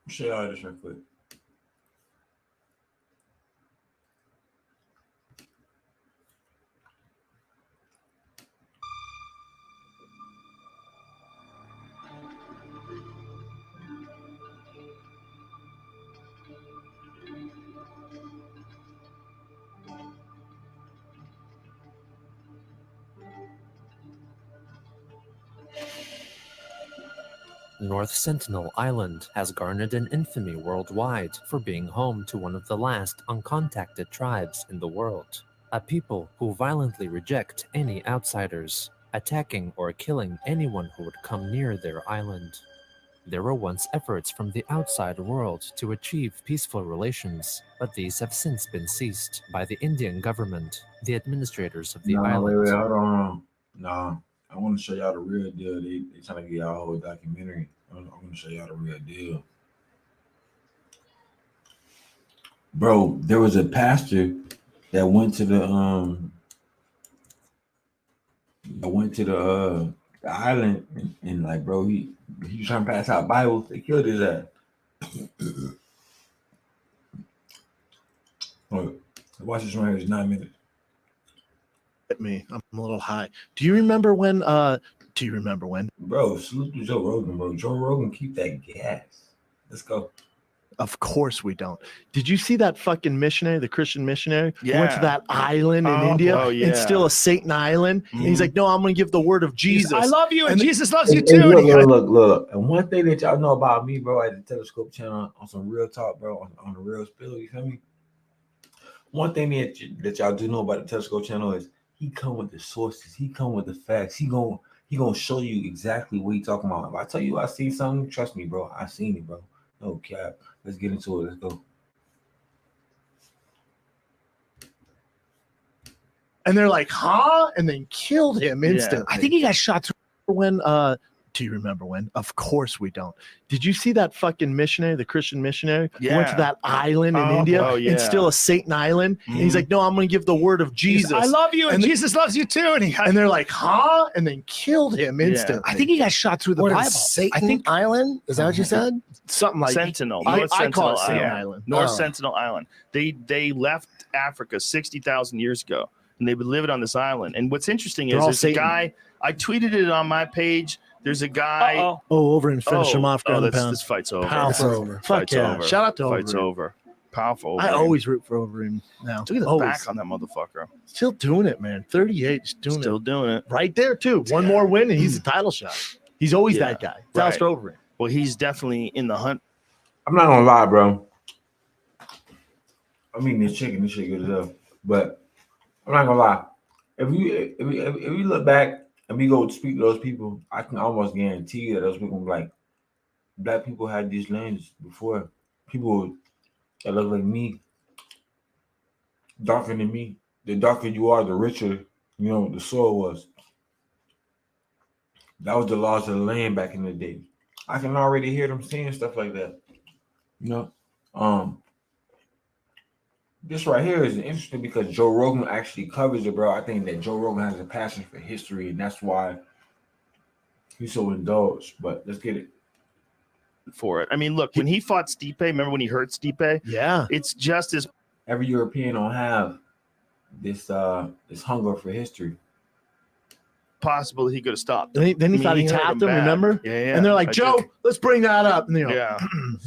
Show y'all this real quick. North Sentinel Island has garnered an infamy worldwide for being home to one of the last uncontacted tribes in the world, a people who violently reject any outsiders, attacking or killing anyone who would come near their island. There were once efforts from the outside world to achieve peaceful relations, but these have since been ceased by the Indian government, the administrators of the island. Wait, hold on. No, I want to show y'all the real deal. They trying to get y'all a whole documentary. I'm going to show y'all the real deal. Bro, there was a pastor that went to the island and like, bro, he was trying to pass out Bibles. They killed his ass. Look, watch this right here. It's 9 minutes. At me, I'm a little high. Do you remember when? Bro, salute to Joe Rogan, bro. Joe Rogan, keep that gas. Let's go. Of course we don't. Did you see that fucking missionary, the Christian missionary, who went to Yeah. that island in India yeah. and still a Satan island? And he's like, no, I'm going to give the word of Jesus. I love you, and Jesus loves you Hey, too. look. And one thing that y'all know about me, bro, at the Telescope channel on some real talk, bro, on the real spill, you feel me? One thing that y'all do know about the Telescope channel is he come with the sources. He come with the facts. He gonna show you exactly what he talking about. If I tell you I see something, trust me, bro. I seen it, bro. No cap. Let's get into it. Let's go. And they're like, huh? And then killed him instantly. I think he got shot through. When do you remember when? Of course we don't. Did you see that fucking missionary, the Christian missionary, who went to Yeah. that island in India and still a Satan island? And he's like, no, I'm going to give the word of Jesus. I love you, and Jesus loves you too. And they're like, huh? And then killed him instantly. I think he got shot through the What Bible. is Satan I think Island? Is that what you said? Something like Sentinel. I North call Sentinel it Satan Island. Island. North Oh. Sentinel Island. They left Africa 60,000 years ago, and they've been living on this island. And what's interesting They're is all there's a Satan. guy. I tweeted it on my page. There's a guy. Oh, over and finish him off. Ground and pound. This fight's over. Powerful. It's over. Fuck Fight's yeah. over. Shout out to Fight's Overeem. over. Powerful. I Overeem. always root for Overeem now. Look at the Always. back on that motherfucker. Still doing it, man. 38, just doing Still it. doing it. Right there, too. One more win, and he's a title shot. He's always that guy. It's Right. Alistair Overeem. Well, he's definitely in the hunt. I'm not gonna lie, bro. I mean, this shit good as hell. But I'm not gonna lie. If you look back and we go speak to those people, I can almost guarantee you that those people be like, black people had these lands before. People that look like me, darker than me. The darker you are, the richer, the soil was. That was the laws of the land back in the day. I can already hear them saying stuff like that. This right here is interesting because Joe Rogan actually covers it, bro. I think that Joe Rogan has a passion for history, and that's why he's so indulged. But let's get it. For it. I mean, look, when he fought Stipe, remember when he hurt Stipe? Yeah. It's just as Every European don't have this hunger for history. possible that he could have stopped. Then he thought he hurt tapped him, bad. remember? Yeah. And they're like, I Joe, did. let's bring that up. And Yeah.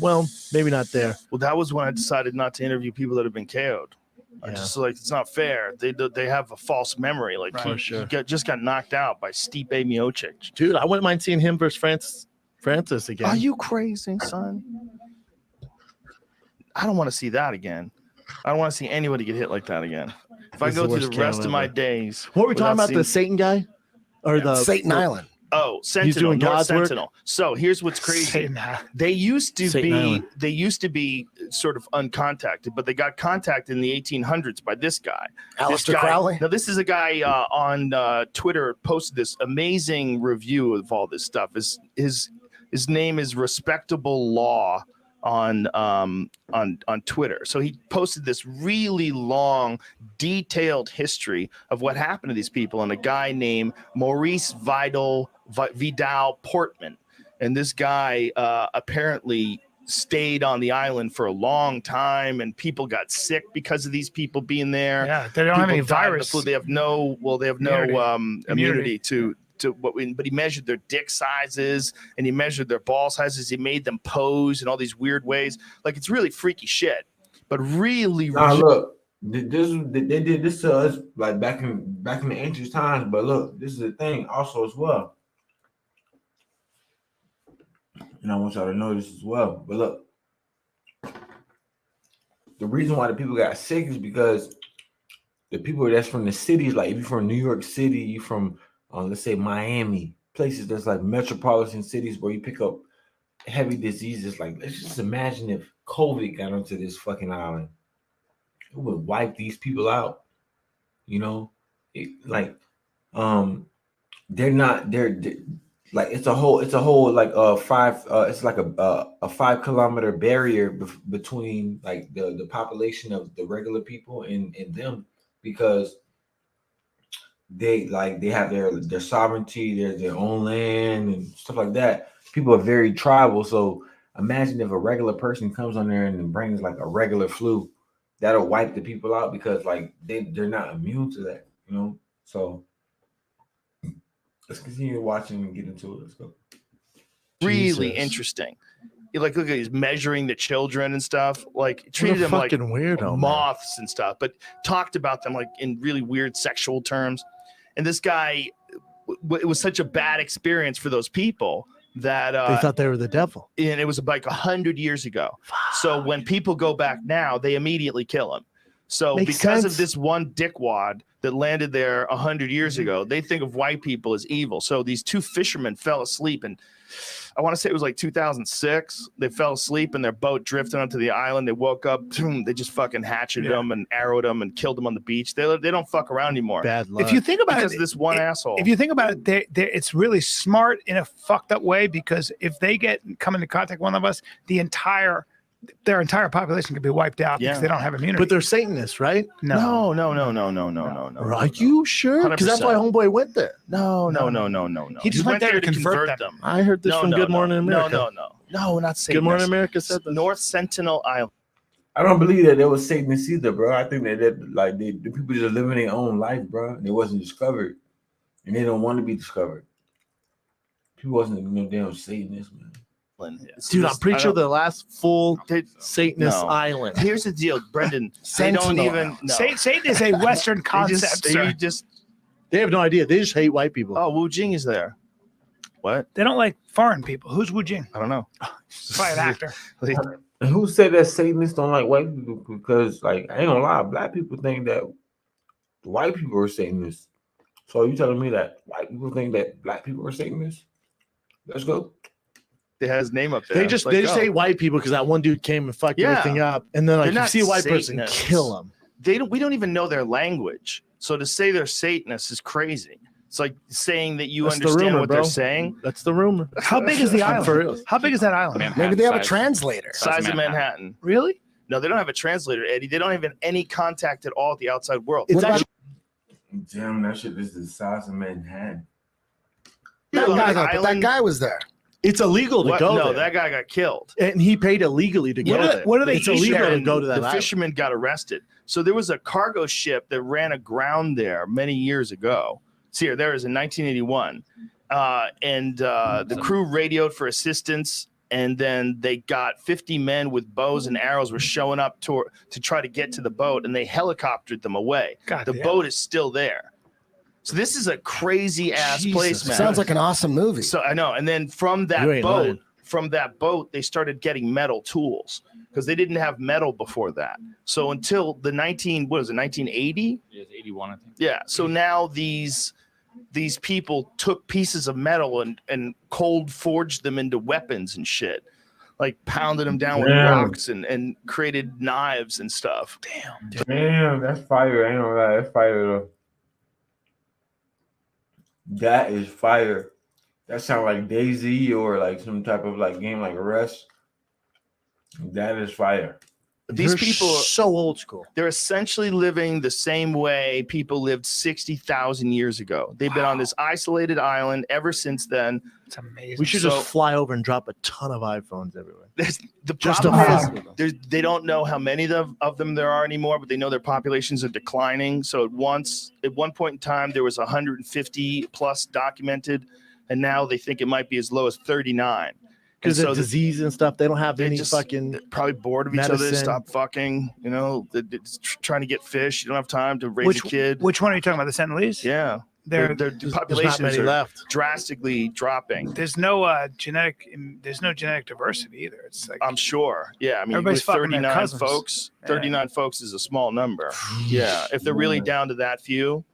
well, maybe not there. Well, that was when I decided not to interview people that have been KO'd. I just like it's not fair. They have a false memory. Like Right. For sure. he just got knocked out by Stipe Miocic. Dude, I wouldn't mind seeing him versus Francis again. Are you crazy, son? I don't want to see that again. I don't want to see anybody get hit like that again. If I This is go the through worst the rest KO of my ever. days, What were we talking without about? The seeing- Satan guy? Or the Satan Island? Oh, Sentinel. doing North God's work? Sentinel. So here's what's crazy. Satan Island. They used to Satan be Island. sort of uncontacted, but they got contacted in the 1800s by this guy. This Aleister guy- Crowley? Now this is a guy on Twitter posted this amazing review of all this stuff. His name is Respectable Law on Twitter. So he posted this really long, detailed history of what happened to these people and a guy named Maurice Vidal Portman. And this guy apparently stayed on the island for a long time, and people got sick because of these people being there. Yeah, they don't have People any died of the virus. flu. They have no immunity to but he measured their dick sizes and he measured their ball sizes. He made them pose in all these weird ways. Like it's really freaky shit. But really, Nah, look, they did this to us like back in the ancient times. But look, this is the thing also as well. And I want y'all to know this as well. But look, the reason why the people got sick is because the people that's from the cities, like if you're from New York City, you from let's say Miami, places that's like metropolitan cities where you pick up heavy diseases. Like, let's just imagine if COVID got onto this fucking island, it would wipe these people out. You know, they're like it's a whole like it's like a 5 kilometer barrier between like the population of the regular people and them, because they have their sovereignty, their own land and stuff like that. People are very tribal, so imagine if a regular person comes on there and brings like a regular flu, that'll wipe the people out because like they're not immune to that, you know. So let's continue watching and get into it. Let's go. Really interesting. You like look at he's measuring the children and stuff, like treated them like weirdo, moths and stuff, but talked about them like in really weird sexual terms. And this guy, it was such a bad experience for those people that They thought they were the devil. and it was like 100 years ago. So when people go back now, they immediately kill him. So Makes because sense. of this one dickwad that landed there 100 years ago, they think of white people as evil. So these two fishermen fell asleep, and I want to say it was like 2006. They fell asleep and their boat drifted onto the island. They woke up, boom, they just fucking hatcheted them and arrowed them and killed them on the beach. They don't fuck around anymore. Bad luck. If you think about because it, this one asshole. If you think about it, it's really smart in a fucked up way, because if they come into contact with one of us, their entire population could be wiped out because they don't have immunity. But they're Satanists, right? No. Are you sure? Because that's why 100%. Homeboy went there. No. He just went there to convert them. I heard this from Good Morning America. No, not Satan. Good Morning America said this. North Sentinel Island. I don't believe that there was Satanists either, bro. I think that like the people just living their own life, bro. And it wasn't discovered, and they don't want to be discovered. People wasn't no damn Satanists, man. Dude, I'm pretty sure the last full Satanist No. island. Here's the deal, Brendan. They don't even know. Satan is a Western concept, sir. They have no idea. They just hate white people. Oh, Wu Jing is there. What? They don't like foreign people. Who's Wu Jing? I don't know. Probably an actor. And who said that Satanists don't like white people? Because like I ain't gonna lie, black people think that white people are Satanists. So you telling me that white people think that black people are Satanists? Let's go. They had his name up there. They just hate white people because that one dude came and fucked everything up, and then like They're you not see a white person, Satanists. kill him. We don't even know their language. So to say they're Satanists is crazy. It's like saying that you That's the understand rumor, what bro. they're saying. That's the rumor. How big is the I'm for real. island? How big is that island? Maybe they have a translator. Size of Manhattan. Really? No, they don't have a translator, Eddie. They don't have any contact at all with the outside world. It's actually Damn, that shit is the size of Manhattan. That guy was there. It's illegal to go No, there. that guy got killed. And he paid illegally to go there. What are they It's illegal to And go to that the island. fisherman got arrested. So there was a cargo ship that ran aground there many years ago. See here, there is in 1981. The crew radioed for assistance, and then they got 50 men with bows and arrows were showing up to try to get to the boat, and they helicoptered them away. The boat is still there. So this is a crazy ass place, man. Sounds like an awesome movie. So I know. And then from that You ain't boat, they started getting metal tools because they didn't have metal before that. So until the 1980? Yes, 81, I think. Yeah. So now these people took pieces of metal and cold forged them into weapons and shit. Like pounded them down with Damn. rocks and created knives and stuff. Damn, that's fire. I ain't gonna lie, that's fire though. That is fire. That sounds like DayZ or like some type of like game like Rust. That is fire. These people are so old school. They're essentially living the same way people lived 60,000 years ago. They've been on this isolated island ever since then. It's amazing. We should just fly over and drop a ton of iPhones everywhere. The Just to problem fuck with is they don't know how many of them there are anymore, but they know their populations are declining. So at one point in time, there was 150 plus documented, and now they think it might be as low as 39. Because of disease and stuff, they don't have any just fucking probably bored of each other. medicine. Stop fucking. They're trying to get fish. You don't have time to raise a kid. Which one are you talking about? The Sentinelese? Yeah. There- Their there's not populations many are left. drastically dropping. There's no genetic diversity either. It's like I'm sure. Yeah, I mean, everybody's with fucking their 39 cousins. folks, Yeah. 39 folks is a small number. Yeah, if they're really down to that few,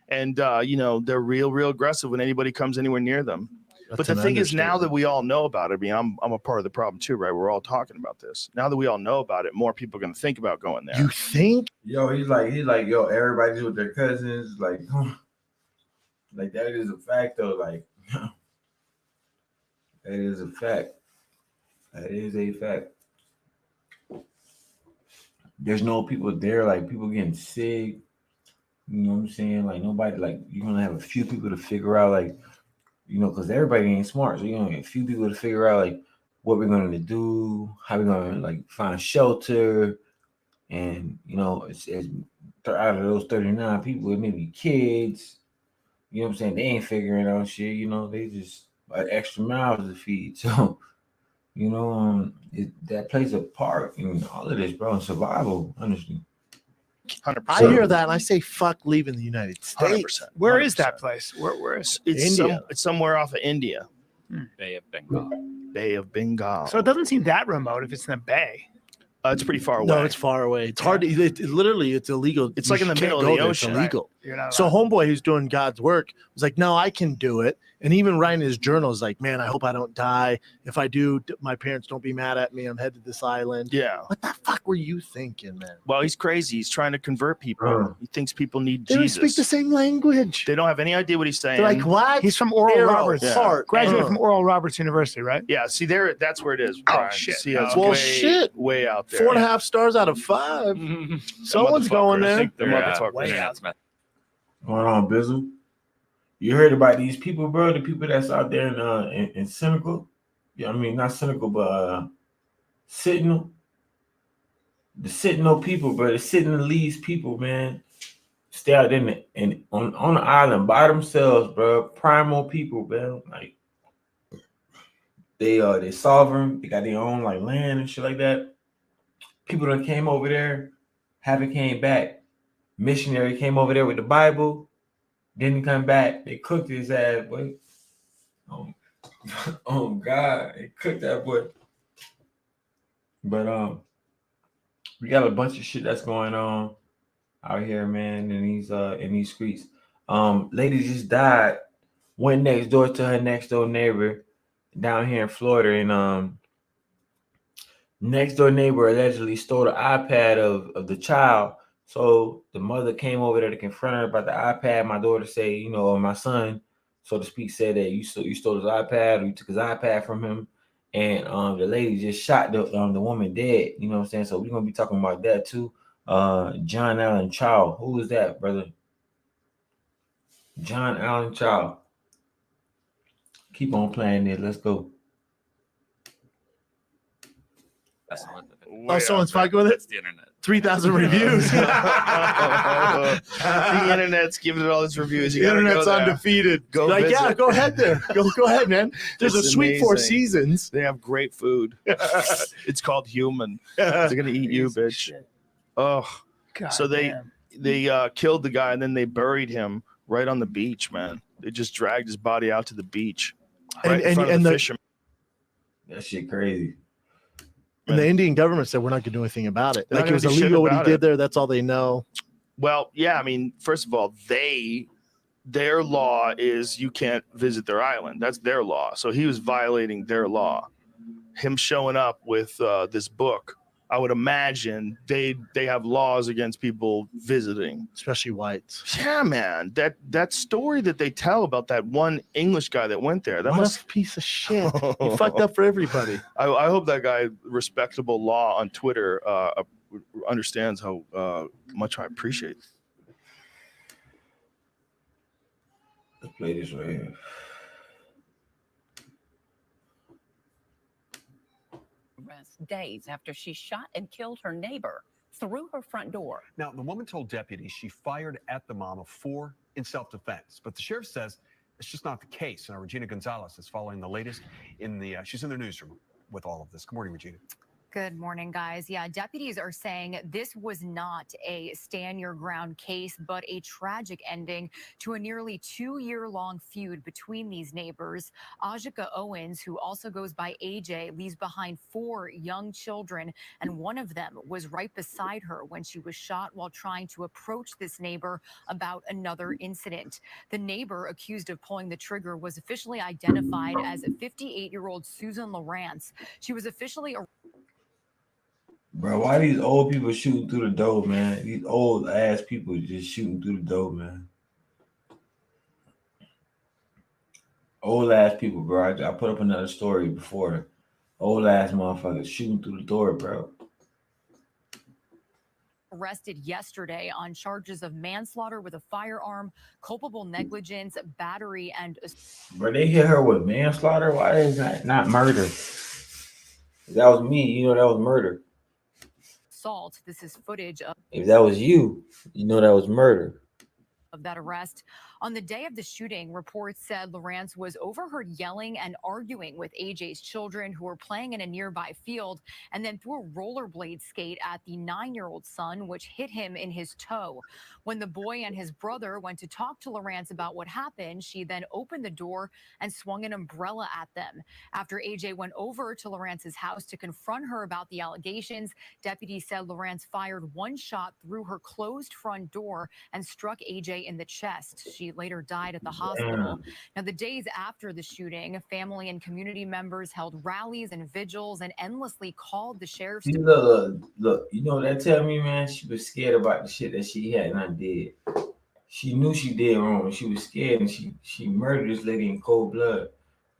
and you know, they're real aggressive when anybody comes anywhere near them. But That's the an thing is, now that understatement. we all know about it, I mean, I'm a part of the problem too, right? We're all talking about this. Now that we all know about it, more people are going to think about going there. You think? Yo, he's like, yo, everybody's with their cousins. Like, like that is a fact though. Like, that is a fact. That is a fact. There's no people there. Like, people getting sick. You know what I'm saying? Like, nobody, like, you're going to have a few people to figure out, like, you know, because everybody ain't smart. So you're going to get a few people to figure out, like, what we're going to do, how we're going to, like, find shelter. And, you know, it's out of those 39 people, it may be kids. You know what I'm saying? They ain't figuring out shit. You know, they just extra mouths to feed. So, you know, that plays a part in all of this, bro, in survival, honestly. 100%. I hear that and I say fuck leaving the United States. 100%. Where is that place? Where is It's India. it's somewhere off of India. Bay of Bengal. Bay of Bengal. So it doesn't seem that remote if it's in the bay. It's pretty far away. No, it's far away. It's hard to. Literally, it's illegal. It's You like in the can't middle of go the there. It's ocean. illegal. You're not So allowed. homeboy who's doing God's work was like, no, I can do it. And even writing his journal is like, man, I hope I don't die. If I do, my parents don't be mad at me. I'm headed to this island. Yeah. What the fuck were you thinking, man? Well, he's crazy. He's trying to convert people. He thinks people need They don't Jesus. speak the same language. They don't have any idea what he's saying. They're like, what? He's from Oral Arrow, Roberts. heart, Graduated from Oral Roberts University, right? Yeah, see there, that's where it is. Oh, Brian. shit. See, it's Well, way, shit. way out there. 4.5 stars out of 5. Someone's going there. The motherfucker. Way out. Going on, Bizzle? You heard about these people, bro? The people that's out there in Senegal? Yeah, I mean, not Senegal, but Sentinel. The Sentinel people, bro. The Sentinelese people, man. Stay out there on the island by themselves, bro. Primal people, bro. Like, they're sovereign. They got their own, like, land and shit like that. People that came over there, haven't came back. Missionary came over there with the Bible. Didn't come back. They cooked his ass, boy. Oh God, they cooked that boy. But we got a bunch of shit that's going on out here, man, in these streets. Lady just died. Went next door to her next door neighbor down here in Florida, and next door neighbor allegedly stole the iPad of the child. So the mother came over there to confront her about the iPad. My daughter say, you know, or my son, so to speak, said that you stole his iPad, or you took his iPad from him, and the lady just shot the woman dead. You know what I'm saying? So we're gonna be talking about that too. John Allen Child, who is that, brother? John Allen Child. Keep on playing it. Let's go. Oh, someone's fucking with it? It's the internet. 3,000 reviews. The internet's giving it all its reviews. You The gotta internet's go there. undefeated. Go like, yeah, visit. go ahead there. Go ahead, man. There's It's a sweet 4 amazing. seasons. They have great food. It's called human. They're gonna eat you, bitch. Oh, God so they killed the guy and then they buried him right on the beach, man. They just dragged his body out to the beach, right in front of the fishermen. That shit crazy. And the Indian government said we're not going to do anything about it. They're Like, not it was gonna do shit illegal what he about did it. there. That's all they know. Well, yeah, I mean, first of all, their law is you can't visit their island. That's their law. So he was violating their law. Him showing up with this book, I would imagine they have laws against people visiting, especially whites. Yeah, man. That story that they tell about that one English guy that went there, that What must a piece of shit. You fucked up for everybody. I hope that guy, respectable law on Twitter, understands how much I appreciate. Let's play this right here. Days after she shot and killed her neighbor through her front door. Now, the woman told deputies she fired at the mom of 4 in self-defense, but the sheriff says it's just not the case. Now, Regina Gonzalez is following the latest she's in the newsroom with all of this. Good morning, Regina. Good morning, guys. Yeah, deputies are saying this was not a stand your ground case, but a tragic ending to a nearly 2-year-long feud between these neighbors. Ajika Owens, who also goes by AJ, leaves behind 4 young children, and one of them was right beside her when she was shot while trying to approach this neighbor about another incident. The neighbor accused of pulling the trigger was officially identified as 58-year-old Susan Lawrence. She was officially Bro, why these old people shooting through the door, man? These old ass people just shooting through the door, man. Old ass people, bro. I put up another story before. Old ass motherfuckers shooting through the door, bro. arrested yesterday on charges of manslaughter with a firearm, culpable negligence, battery, and Bro, they hit her with manslaughter. Why is that not murder? If that was me, you know that was murder. assault. This is footage of If that was you, you know that was murder. that arrest. On the day of the shooting, reports said Lawrence was overheard yelling and arguing with AJ's children who were playing in a nearby field and then threw a rollerblade skate at the 9-year-old son, which hit him in his toe. When the boy and his brother went to talk to Lawrence about what happened, she then opened the door and swung an umbrella at them. After AJ went over to Lawrence's house to confront her about the allegations, deputies said Lawrence fired one shot through her closed front door and struck AJ in the chest. She later died at the hospital. Now, the days after the shooting, family and community members held rallies and vigils and endlessly called the sheriff's See, look, you know what that tell me, man? She was scared about the shit that she had not did. She knew she did wrong. She was scared, and she murdered this lady in cold blood.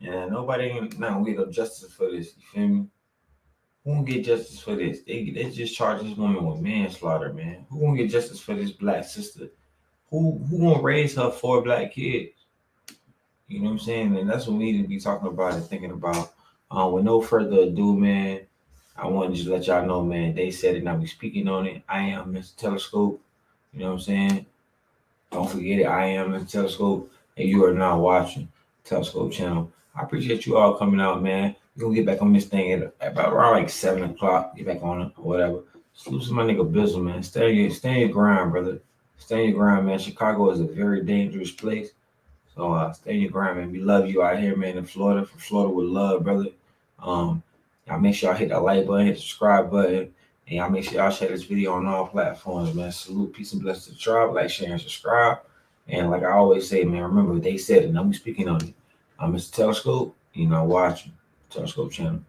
And nobody ain't not gonna get no justice for this. You feel me? Who gonna get justice for this? They just charged this woman with manslaughter, man. Who gonna get justice for this black sister? Who gonna raise her 4 black kids? You know what I'm saying? And that's what we need to be talking about and thinking about. With no further ado, man, I want to just let y'all know, man, they said it, and I'll be speaking on it. I am Mr. Telescope. You know what I'm saying? Don't forget it. I am Mr. Telescope, and you are now watching Telescope channel. I appreciate you all coming out, man. We're going to get back on this thing at about around like 7 o'clock. Get back on it or whatever. Salute to my nigga Bizzle, man. Stay in your grind, brother. Stay in your grind, man. Chicago is a very dangerous place. So stay in your grind, man. We love you out here, man, in Florida. From Florida with love, brother. Y'all make sure y'all hit that like button, hit the subscribe button, and y'all make sure y'all share this video on all platforms, man. Salute, peace, and blessings to the tribe. Like, share, and subscribe. And like I always say, man, remember, they said it, and I'm speaking on it. I'm Mr. Telescope, watching Telescope channel.